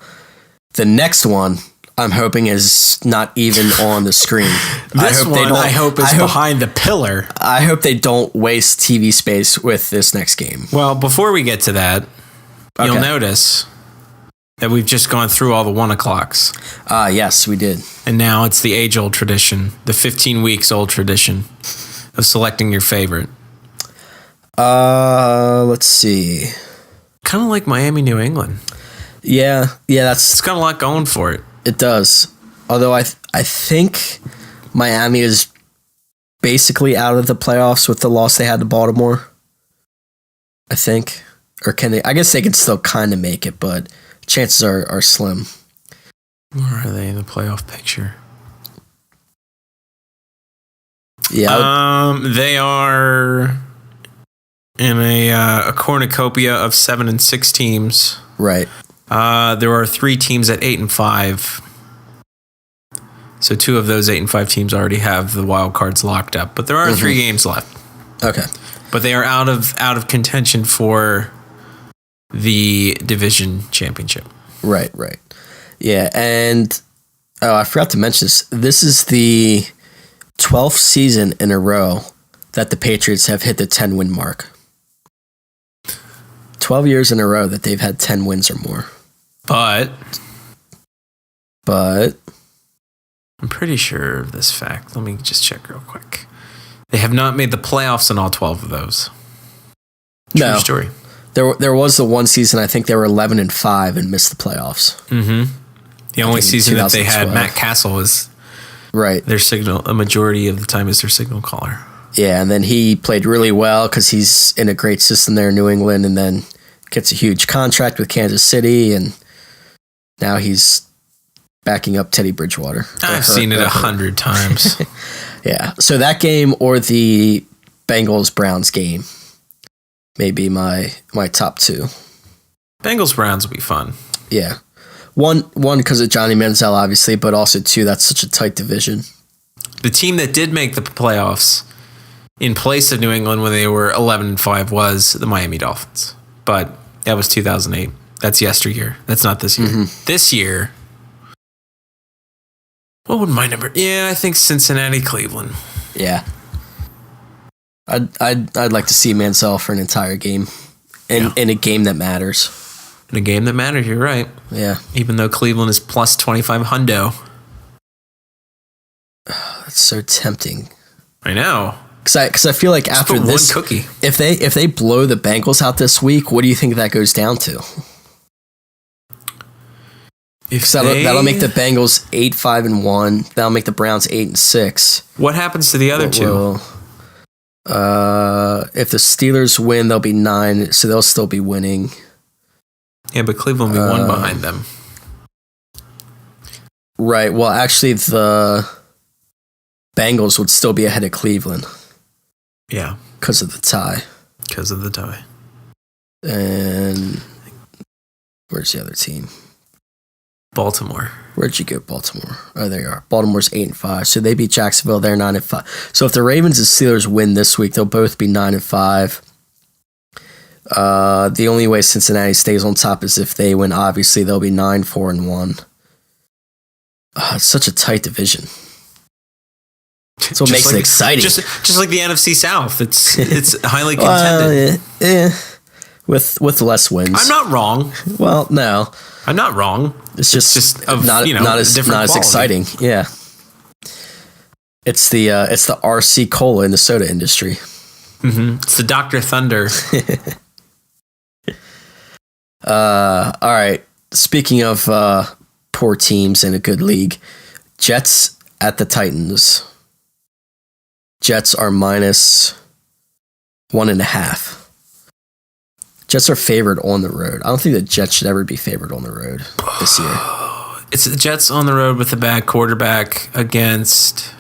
The next one, I'm hoping is not even on the screen. I hope is behind the pillar. I hope they don't waste TV space with this next game. Well, before we get to that, you'll notice that we've just gone through all the 1 o'clocks. Yes, we did. And now it's the age-old tradition, the 15 weeks old tradition of selecting your favorite. Let's see. Kind of like Miami, New England. Yeah, it's got a lot going for it. It does. Although I think Miami is basically out of the playoffs with the loss they had to Baltimore. I think. Or can they? I guess they can still kind of make it, but chances are slim. Where are they in the playoff picture? Yeah. They are in a cornucopia of 7 and 6 teams. Right. There are 3 teams at 8 and 5. So 2 of those 8 and 5 teams already have the wild cards locked up, but there are 3 games left. Okay. But they are out of contention for the division championship. Right. Yeah, and I forgot to mention this. This is the 12th season in a row that the Patriots have hit the 10-win mark. 12 years in a row that they've had 10 wins or more. But I'm pretty sure of this fact. Let me just check real quick. They have not made the playoffs in all 12 of those. True story. There was the one season I think they were 11 and 5 and missed the playoffs. Mm-hmm. The only season that they had Matt Castle is right. Their signal, a majority of the time, is their signal caller. Yeah, and then he played really well because he's in a great system there in New England, and then gets a huge contract with Kansas City, and now he's backing up Teddy Bridgewater. I've seen it 100 times. Yeah, so that game or the Bengals-Browns game may be my top two. Bengals-Browns will be fun. Yeah. One because of Johnny Manziel, obviously, but also two, that's such a tight division. The team that did make the playoffs in place of New England when they were 11-5 was the Miami Dolphins. But that was 2008. That's yesteryear. That's not this year. Mm-hmm. This year, what would my number? Yeah, I think Cincinnati, Cleveland. Yeah. I'd like to see Manziel for an entire game in a game that matters. In a game that matters, you're right. Yeah. Even though Cleveland is plus 25 hundo. That's so tempting. I know. Because I feel like just after this, one cookie. If they blow the Bengals out this week, what do you think that goes down to? That'll make the Bengals 8-5-1. That'll make the Browns 8-6. What happens to the other two? If the Steelers win, they'll be 9, so they'll still be winning. Yeah, but Cleveland will be one behind them. Right. Well, actually, the Bengals would still be ahead of Cleveland. Yeah. Because of the tie. And where's the other team? Baltimore. Where'd you go, Baltimore? Oh, there you are. Baltimore's 8-5. So they beat Jacksonville. They're 9-5. So if the Ravens and Steelers win this week, they'll both be 9-5. The only way Cincinnati stays on top is if they win. Obviously, they'll be 9-4-1. It's such a tight division. That's what makes it exciting. Just like the NFC South, it's highly contended. Yeah. With less wins. I'm not wrong. Well, no, I'm not wrong. It's just of, not as exciting. Yeah. It's the RC Cola in the soda industry. Mm-hmm. It's the Dr. Thunder. All right. Speaking of poor teams in a good league, Jets at the Titans. Jets are minus 1.5. Jets are favored on the road. I don't think the Jets should ever be favored on the road this year. It's the Jets on the road with a bad quarterback against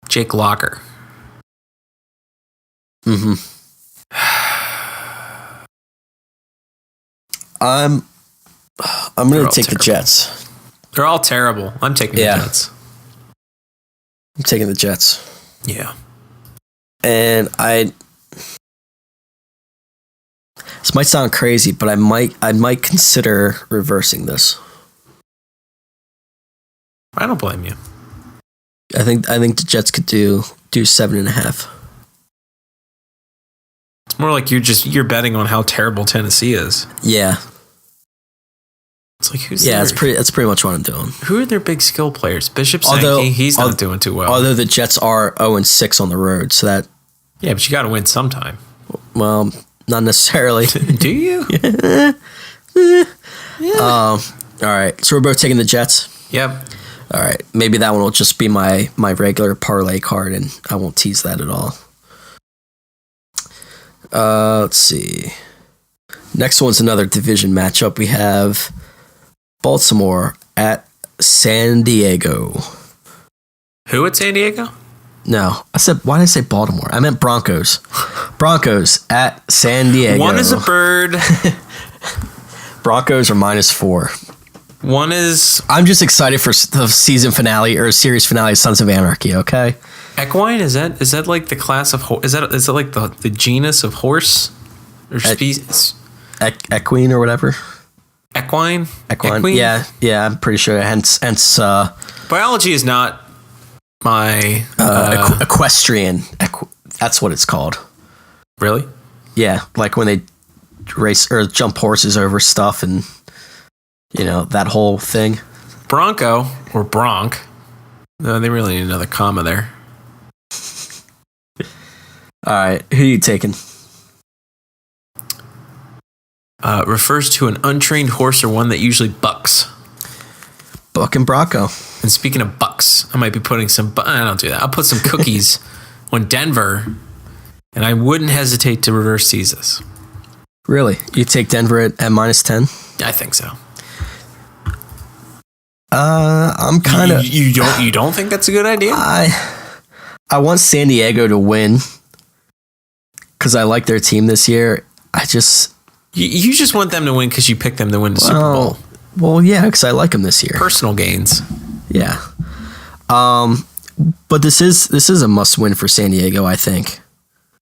Jake Locker. Mm-hmm. I'm going to take the Jets. They're all terrible. I'm taking the Jets. I'm taking the Jets. Yeah. And this might sound crazy, but I might consider reversing this. I don't blame you. I think the Jets could do 7.5. It's more like you're betting on how terrible Tennessee is. Yeah. It's like that's pretty much what I'm doing. Who are their big skill players? Bishop Sankey, he's not doing too well. Although the Jets are 0-6 on the road, so that. Yeah, but you got to win sometime. Well, not necessarily. Do you? Yeah. All right. So we're both taking the Jets. Yep. All right. Maybe that one will just be my regular parlay card, and I won't tease that at all. Let's see. Next one's another division matchup. We have Baltimore at San Diego. Who at San Diego? No, why did I say Baltimore? I meant Broncos. Broncos at San Diego. One is a bird. Broncos are -4. One is. I'm just excited for the season finale or series finale of Sons of Anarchy. Okay. Equine, is that like the class of is it like the genus of horse or species? Equine or whatever. Equine. Yeah, I'm pretty sure. Hence. Biology is not my equestrian. That's what it's called. Really? Yeah, like when they race or jump horses over stuff and that whole thing. Bronco or bronc. No, they really need another comma there. All right, who are you taking? Refers to an untrained horse or one that usually bucks. Buck and Bronco. And speaking of bucks, I might be putting some. I don't do that. I'll put some cookies on Denver, and I wouldn't hesitate to reverse tease this. Really? You take Denver at -10? I think so. I'm kind of... You don't think that's a good idea? I want San Diego to win because I like their team this year. I just... You just want them to win because you picked them to win the Super Bowl. Well, yeah, because I like them this year. Personal gains. Yeah. But this is a must win for San Diego, I think.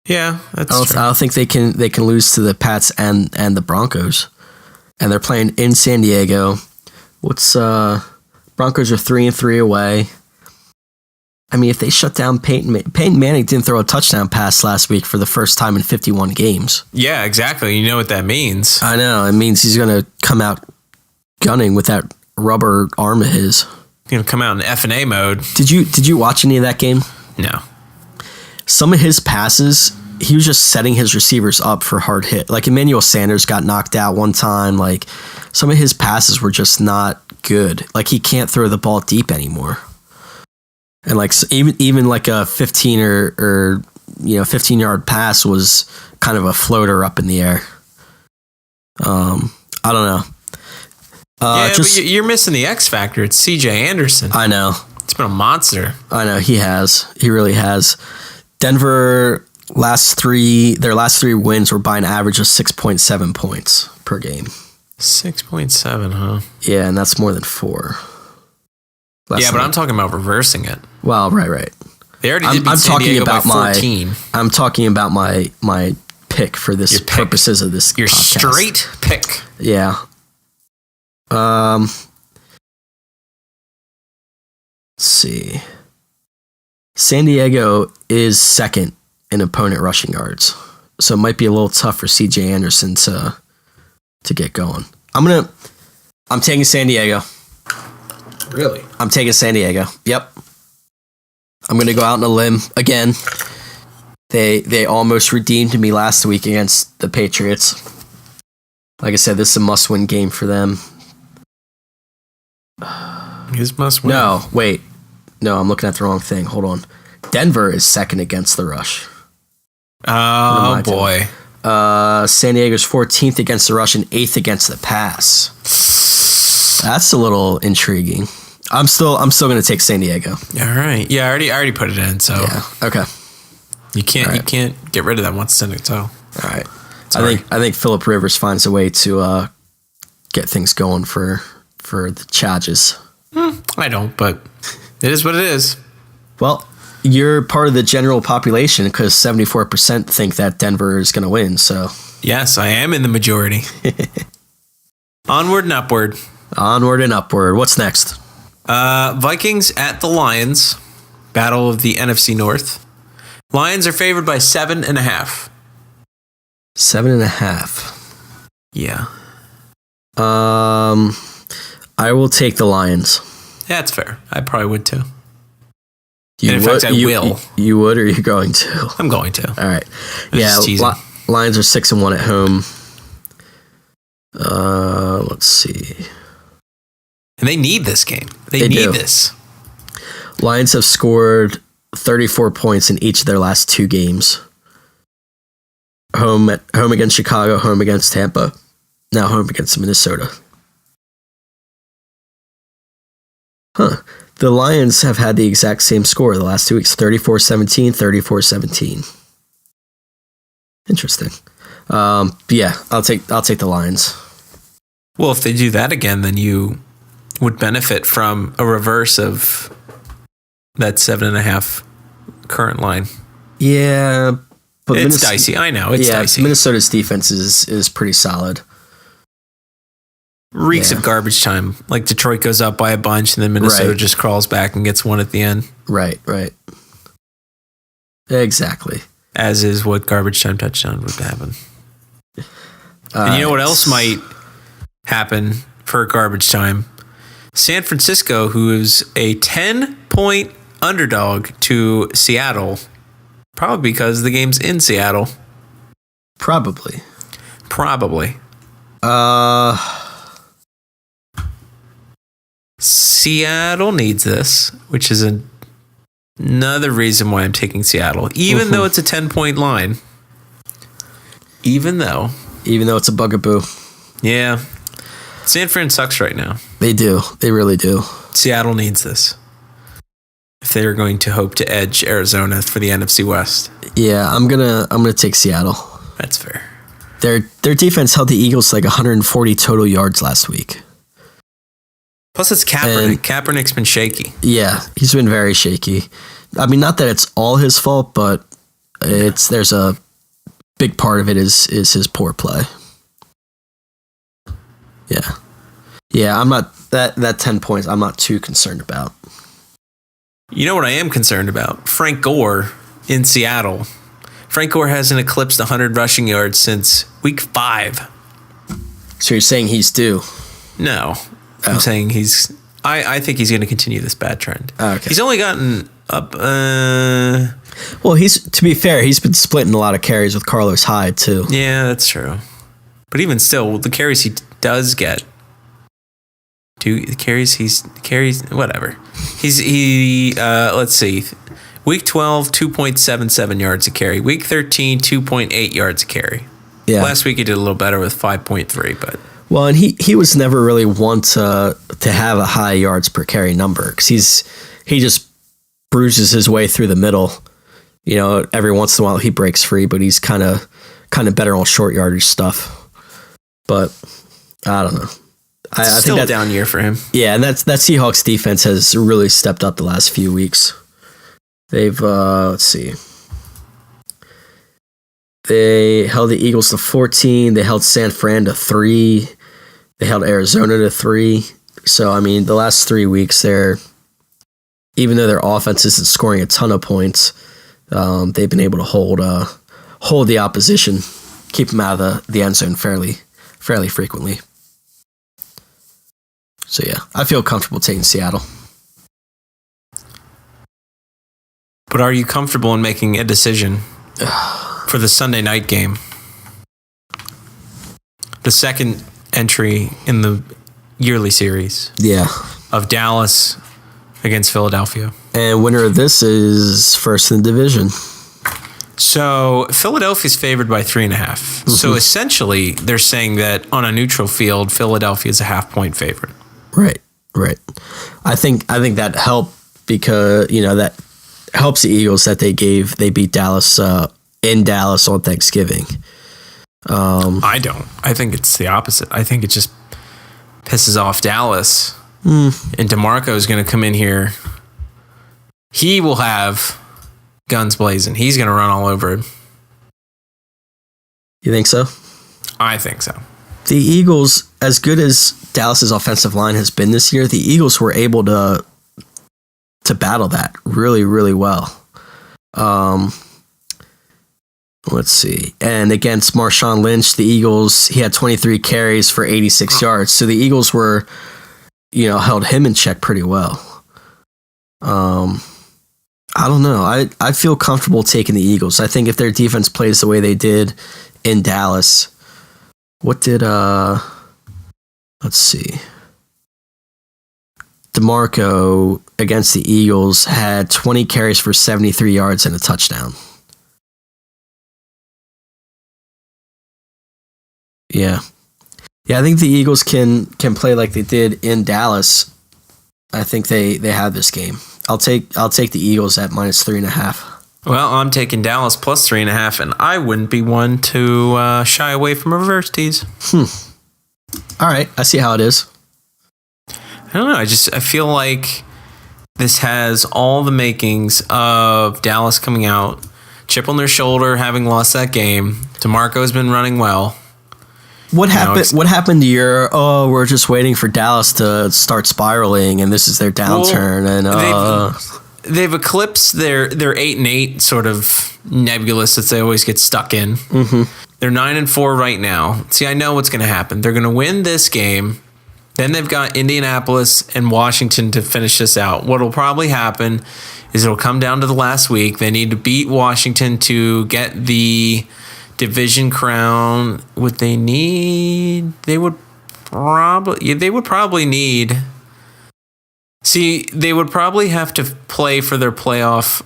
Yeah, that's true. I don't think they can lose to the Pats and the Broncos. And they're playing in San Diego. Broncos are 3-3 away. I mean, if they shut down Peyton Manning didn't throw a touchdown pass last week for the first time in 51 games. Yeah, exactly. You know what that means. I know. It means he's going to come out gunning with that rubber arm of his. Going to come out in F&A mode. Did you watch any of that game? No. Some of his passes, he was just setting his receivers up for hard hit. Like Emmanuel Sanders got knocked out one time. Like some of his passes were just not good. Like he can't throw the ball deep anymore. And like even like a 15 or 15-yard pass was kind of a floater up in the air. I don't know. But you're missing the X factor. It's C.J. Anderson. I know. It's been a monster. I know he has. He really has. Denver their last three wins were by an average of 6.7 points per game. 6.7, huh? Yeah, and that's more than 4. But I'm talking about reversing it. Well, right. They already did beat San Diego by 14. I'm talking about my pick for this purposes of this Your podcast. Straight pick. Yeah. Let's see. San Diego is second in opponent rushing yards, so it might be a little tough for C.J. Anderson to get going. I'm taking San Diego. Really? I'm taking San Diego. Yep. I'm going to go out on a limb again. They almost redeemed me last week against the Patriots. Like I said, this is a must-win game for them. His must-win. No, wait. No, I'm looking at the wrong thing. Hold on. Denver is second against the rush. Oh, boy. San Diego's 14th against the rush and 8th against the pass. That's a little intriguing. I'm still going to take San Diego. All right. Yeah, I already put it in. So yeah. Okay. You can't get rid of that once it's in it. So all right. Sorry. I think Phillip Rivers finds a way to get things going for the Chargers. I don't, but it is what it is. Well, you're part of the general population because 74% think that Denver is going to win. So yes, I am in the majority. Onward and upward. Onward and upward. What's next? Vikings at the Lions. Battle of the NFC North. Lions are favored by 7.5. 7.5. Yeah. I will take the Lions. Yeah, that's fair. I probably would too. In fact, I will. You would, or you're going to? I'm going to. All right. Lions are 6-1 at home. Let's see. And they need this game. They need this. Lions have scored 34 points in each of their last 2 games. Home against Chicago, home against Tampa, now home against Minnesota. The Lions have had the exact same score the last 2 weeks, 34-17, 34-17. Interesting. Yeah, I'll take the Lions. Well, if they do that again, then you would benefit from a reverse of that 7.5 current line. Yeah, but it's dicey. I know it's dicey. Minnesota's defense is pretty solid. Reeks of garbage time. Like Detroit goes up by a bunch, and then Minnesota just crawls back and gets one at the end. Right. Exactly. As is what garbage time touchdown would happen. And you know what else might happen for garbage time? San Francisco, who is a 10-point underdog to Seattle, probably because the game's in Seattle. Probably. Seattle needs this, which is a Another reason why I'm taking Seattle, even though it's a 10-point line. Even though it's a bugaboo. Yeah. San Fran sucks right now. They do. They really do. Seattle needs this if they're going to hope to edge Arizona for the NFC West. Yeah, I'm gonna take Seattle. That's fair. Their defense held the Eagles to like 140 total yards last week. Plus, it's Kaepernick. And Kaepernick's been shaky. Yeah, he's been very shaky. I mean, not that it's all his fault, but there's a big part of it is his poor play. Yeah. I'm not that 10 points. I'm not too concerned about. You know what I am concerned about? Frank Gore in Seattle. Frank Gore hasn't eclipsed 100 rushing yards since week 5. So you're saying he's due? No. I'm saying I think he's going to continue this bad trend. Okay. He's only gotten up. Well, to be fair, he's been splitting a lot of carries with Carlos Hyde too. Yeah, that's true. But even still, the carries he does get, whatever. Let's see. Week 12, 2.77 yards a carry. Week 13, 2.8 yards a carry. Yeah. Last week he did a little better with 5.3, but. Well, and he was never really one to have a high yards per carry number because he just bruises his way through the middle. You know, every once in a while he breaks free, but he's kind of better on short yardage stuff. But I don't know. I still think a down year for him. Yeah, and that Seahawks defense has really stepped up the last few weeks. They've let's see. They held the Eagles to 14. They held San Fran to 3. They held Arizona to 3. So, I mean, the last 3 weeks, even though their offense isn't scoring a ton of points, they've been able to hold the opposition, keep them out of the end zone fairly frequently. So, yeah, I feel comfortable taking Seattle. But are you comfortable in making a decision for the Sunday night game? The second entry in the yearly series. Yeah. Of Dallas against Philadelphia. And winner of this is first in the division. So Philadelphia's favored by 3.5. Mm-hmm. So essentially, they're saying that on a neutral field, Philadelphia is a half-point favorite. Right. I think that helped because that helps the Eagles that they beat Dallas in Dallas on Thanksgiving. I don't. I think it's the opposite. I think it just pisses off Dallas. And DeMarco is going to come in here. He will have guns blazing. He's going to run all over him. You think so? I think so. The Eagles, as good as Dallas's offensive line has been this year, the Eagles were able to battle that really, really well. Let's see. And against Marshawn Lynch, the Eagles, he had 23 carries for 86 yards. So the Eagles were, held him in check pretty well. I don't know. I feel comfortable taking the Eagles. I think if their defense plays the way they did in Dallas, let's see. DeMarco against the Eagles had 20 carries for 73 yards and a touchdown. Yeah. I think the Eagles can play like they did in Dallas. I think they have this game. I'll take the Eagles at -3.5. Well, I'm taking Dallas plus 3.5, and I wouldn't be one to shy away from reverse tees. All right, I see how it is. I don't know. I feel like this has all the makings of Dallas coming out, chip on their shoulder, having lost that game. DeMarco's been running well. What happened? What happened to your? Oh, we're just waiting for Dallas to start spiraling, and this is their downturn. They've eclipsed their 8-8 sort of nebulous that they always get stuck in. Mm-hmm. They're 9-4 right now. See, I know what's going to happen. They're going to win this game. Then they've got Indianapolis and Washington to finish this out. What will probably happen is it'll come down to the last week. They need to beat Washington to get the division crown. What they need, they would probably need See, they would probably have to play for their playoff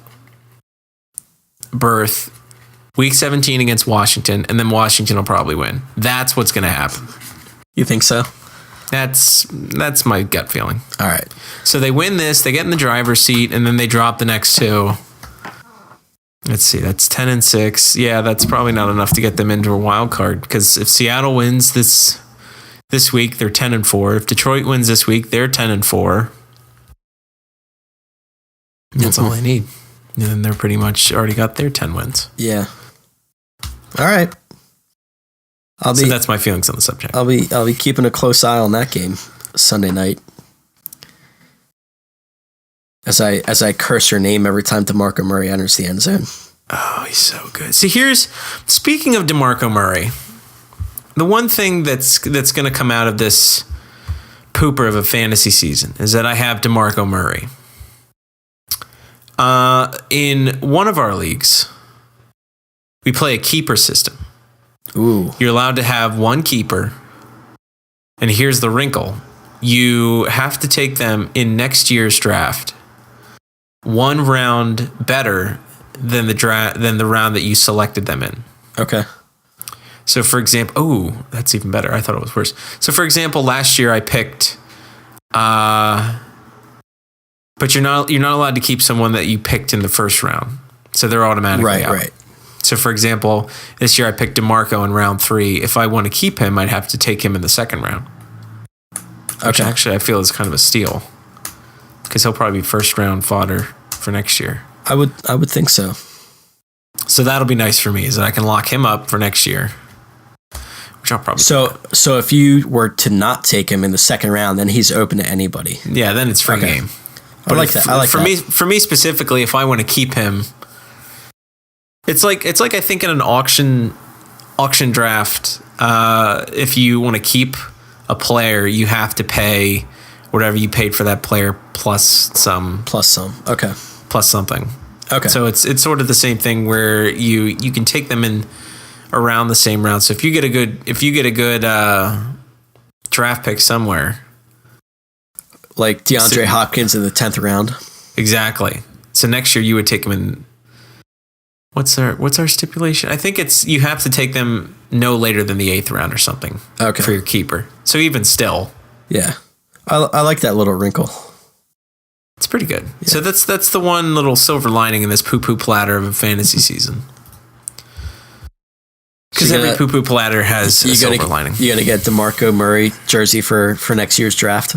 berth week 17 against Washington, and then Washington will probably win. That's what's going to happen. You think so? That's my gut feeling. All right. So they win this, they get in the driver's seat, and then they drop the next two. Let's see, that's 10-6. Yeah, that's probably not enough to get them into a wild card, because if Seattle wins this week, they're 10-4. If Detroit wins this week, they're 10-4. That's all they need. And then they're pretty much already got their 10 wins. Yeah. All right. So that's my feelings on the subject. I'll be keeping a close eye on that game Sunday night. As I curse her name every time DeMarco Murray enters the end zone. Oh, he's so good. See, speaking of DeMarco Murray, the one thing that's going to come out of this pooper of a fantasy season is that I have DeMarco Murray. In one of our leagues, we play a keeper system. Ooh. You're allowed to have one keeper. And here's the wrinkle. You have to take them in next year's draft one round better than the round that you selected them in. Okay. So for example, that's even better. I thought it was worse. So for example, last year I picked but you're not allowed to keep someone that you picked in the first round. So they're automatically out. Right. So for example, this year I picked DeMarco in round 3. If I want to keep him, I'd have to take him in the second round. Which actually I feel is kind of a steal. Because he'll probably be first round fodder for next year. I would think so. So that'll be nice for me, is that I can lock him up for next year. Which I'll probably So if you were to not take him in the second round, then he's open to anybody. Yeah, then it's free game. But I like that. For me specifically, if I want to keep him, it's like I think in an auction draft, if you want to keep a player, you have to pay whatever you paid for that player plus some. Okay. Plus something. Okay. So it's sort of the same thing where you can take them in around the same round. So if you get a good draft pick somewhere, like DeAndre Hopkins in the 10th round. Exactly. So next year you would take him in. What's our stipulation? I think it's you have to take them no later than the 8th round or something. Okay. For your keeper. So even still. Yeah. I like that little wrinkle. It's pretty good. Yeah. So that's the one little silver lining in this poo-poo platter of a fantasy season. Because every poo-poo platter has a silver lining. You gonna get DeMarco Murray jersey for next year's draft?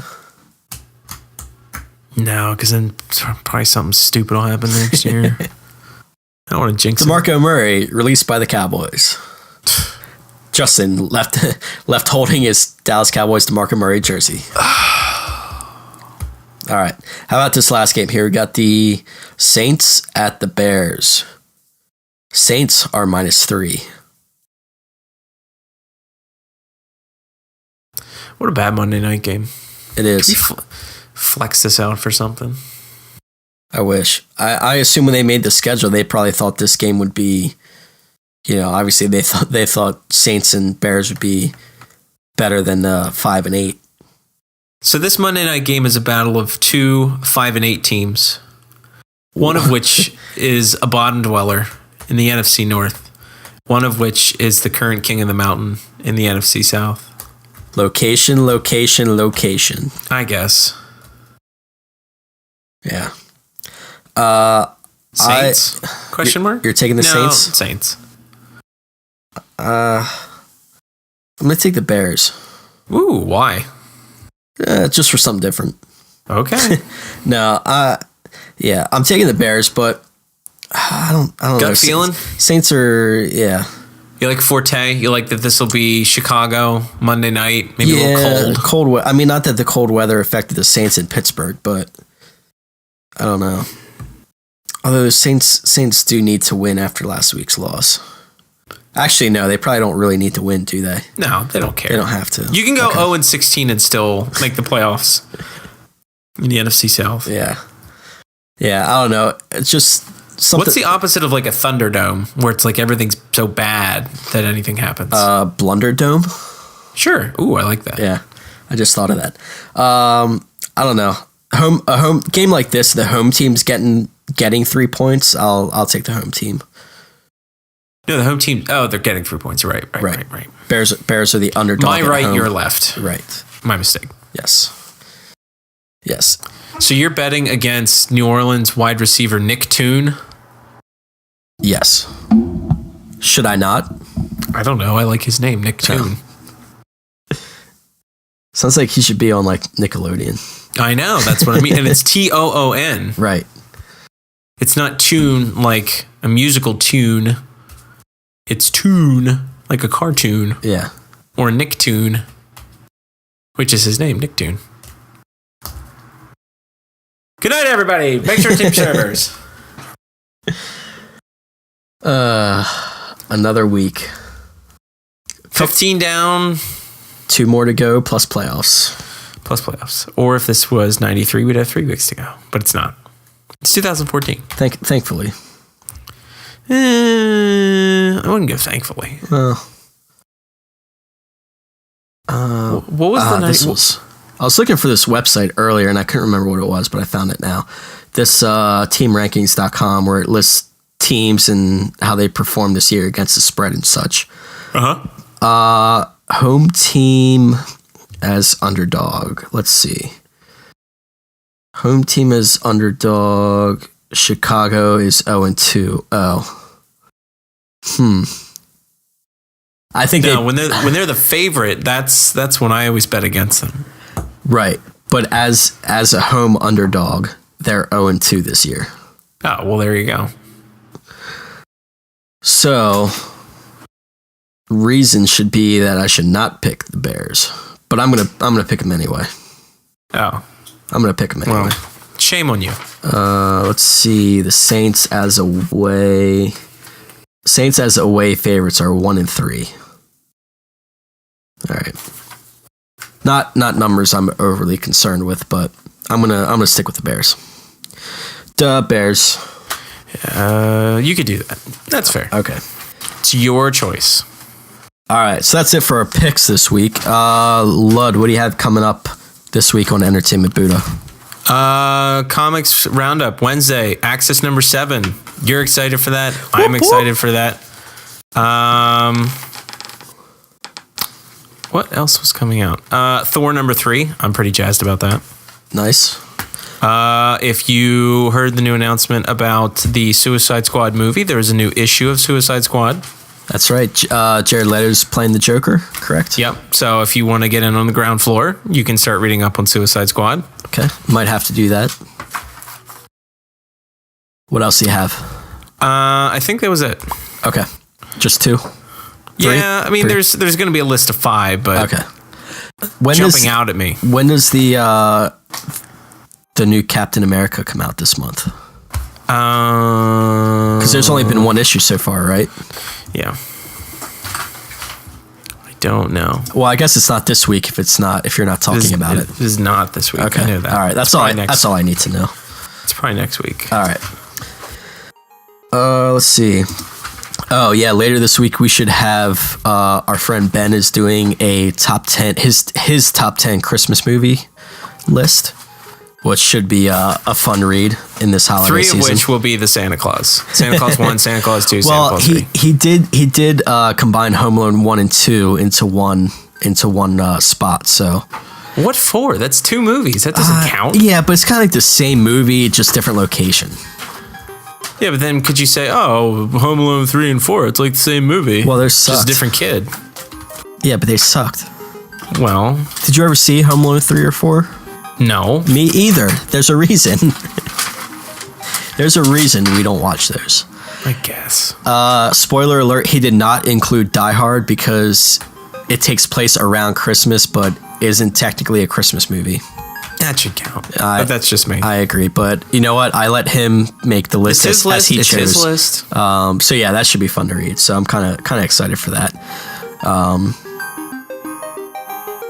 No, because then probably something stupid will happen next year. I don't want to jinx it. DeMarco Murray released by the Cowboys. Justin left holding his Dallas Cowboys DeMarco Murray jersey. All right. How about this last game here? We got the Saints at the Bears. Saints are -3. What a bad Monday night game. It is. Can we flex this out for something? I wish. I assume when they made the schedule, they probably thought this game would be, obviously they thought Saints and Bears would be better than 5 and 8. So this Monday night game is a battle of two 5-8 teams, one of which is a bottom dweller in the NFC North, one of which is the current king of the mountain in the NFC South. Location. I guess. Yeah. Saints? Question mark? You're taking the Saints? Saints. I'm going to take the Bears. Ooh, why? Just for something different. Okay. No, yeah, I'm taking the Bears, but I don't know. Gut feeling? Saints are, yeah. You like Forte? You like that this will be Chicago Monday night? Maybe a little cold. I mean, not that the cold weather affected the Saints in Pittsburgh, but I don't know. Although the Saints do need to win after last week's loss. Actually, no, they probably don't really need to win, do they? No, they don't care. They don't have to. You can go 0-16 and still make the playoffs in the NFC South. Yeah. Yeah, I don't know. It's just something. What's the opposite of like a Thunderdome, where it's like everything's so bad that anything happens? Blunderdome? Sure. Ooh, I like that. Yeah, I just thought of that. I don't know. a home game like this, the home team's getting 3 points. I'll take the home team. No, the home team. Oh, they're getting 3 points. Right. Bears are the underdog. My right, home. Your left. Right. My mistake. Yes. So you're betting against New Orleans wide receiver Nick Toon? Yes. Should I not? I don't know. I like his name, Nick Toon. Sounds like he should be on like Nickelodeon. I know. That's what I mean. And it's Toon. Right. It's not tune like a musical tune. It's tune like a cartoon. Yeah. Or Nicktoon, which is his name, Nicktoon. Good night, everybody. Make sure to tip servers. Another week. 15 down. 2 more to go, plus playoffs. Or if this was 93, we'd have 3 weeks to go. But it's not. It's 2014. Thankfully. I wouldn't go thankfully. Well, what was the night? I was looking for this website earlier and I couldn't remember what it was, but I found it now. This teamrankings.com where it lists teams and how they performed this year against the spread and such. Home team as underdog. Let's see. Home team as underdog. Chicago is 0-2. I think when they're the favorite, that's when I always bet against them. Right. But as a home underdog, they're 0-2 this year. Oh, well, there you go. So, reason should be that I should not pick the Bears, but I'm gonna pick them anyway. Oh, I'm gonna pick them anyway. Well, shame on you. Let's see. The Saints as away favorites are 1-3. All right. Not numbers I'm overly concerned with, but I'm gonna stick with the Bears. Duh, Bears. You could do that. That's fair. Okay. It's your choice. All right, so that's it for our picks this week. Lud, what do you have coming up this week on Entertainment Buddha? Comics Roundup, Wednesday, Access number 7. You're excited for that. I'm excited for that. What else was coming out? Thor number 3. I'm pretty jazzed about that. Nice. If you heard the new announcement about the Suicide Squad movie, there is a new issue of Suicide Squad. That's right. Jared Leto's playing the Joker, correct? Yep. So if you want to get in on the ground floor, you can start reading up on Suicide Squad. Okay. Might have to do that. What else do you have? I think that was it. Okay. Just 2? 3? Yeah, I mean, 3? there's going to be a list of 5, but okay. Jumping out at me. When does the new Captain America come out this month? Because there's only been 1 issue so far, right? Yeah. I don't know. Well, I guess it's not this week if you're not talking about it. It is not this week. Okay. I know that. All right. That's all I need to know. It's probably next week. All right. Let's see. Oh yeah, later this week we should have our friend Ben is doing a top 10 his top 10 Christmas movie list, which should be a fun read in this holiday season. 3 of which will be the Santa Claus. Santa Claus 1, Santa Claus 2, well, Santa Claus 3. he did combine Home Alone 1 and 2 into one spot. So what for? That's 2 movies. That doesn't count. Yeah, but it's kind of like the same movie, just different location. Yeah, but then could you say, oh, Home Alone 3 and 4, it's like the same movie. Well, they're just a different kid. Yeah, but they sucked. Well, did you ever see Home Alone 3 or 4? No. Me either. There's a reason. There's a reason we don't watch those. I guess. Spoiler alert, he did not include Die Hard because it takes place around Christmas, but isn't technically a Christmas movie. That should count. But that's just me. I agree, but you know what? I let him make the list as he chose. It's his list. So yeah, that should be fun to read. So I'm kind of excited for that.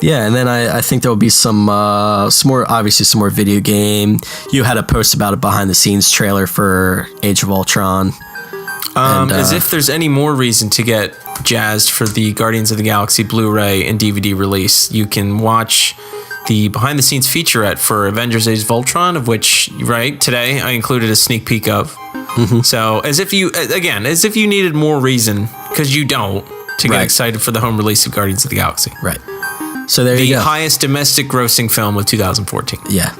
Yeah, and then I think there will be some more video game. You had a post about a behind the scenes trailer for Age of Ultron. As if there's any more reason to get jazzed for the Guardians of the Galaxy Blu-ray and DVD release. You can watch the behind the scenes featurette for Avengers Age of Ultron, of which, right, today I included a sneak peek of. So as if you needed more reason, because you don't, to get excited for the home release of Guardians of the Galaxy. Right. So there you go. The highest domestic grossing film of 2014. Yeah.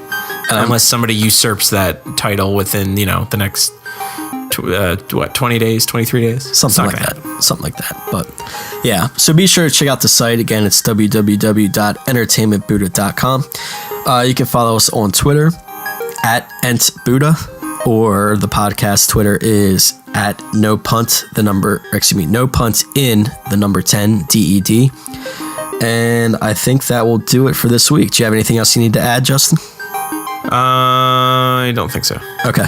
Unless somebody usurps that title within, the next 20 days, 23 days? Something like that. Something like that. But yeah, so be sure to check out the site. Again, it's www.entertainmentbuddha.com. You can follow us on Twitter at EntBuddha, or the podcast Twitter is at No Punt in the number 10 DED. And I think that will do it for this week. Do you have anything else you need to add, Justin? I don't think so. Okay.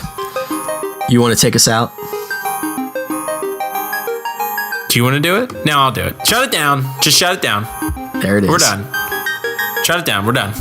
You want to take us out? Do you want to do it? No, I'll do it. Shut it down. Just shut it down. There it is. We're done. Shut it down. We're done.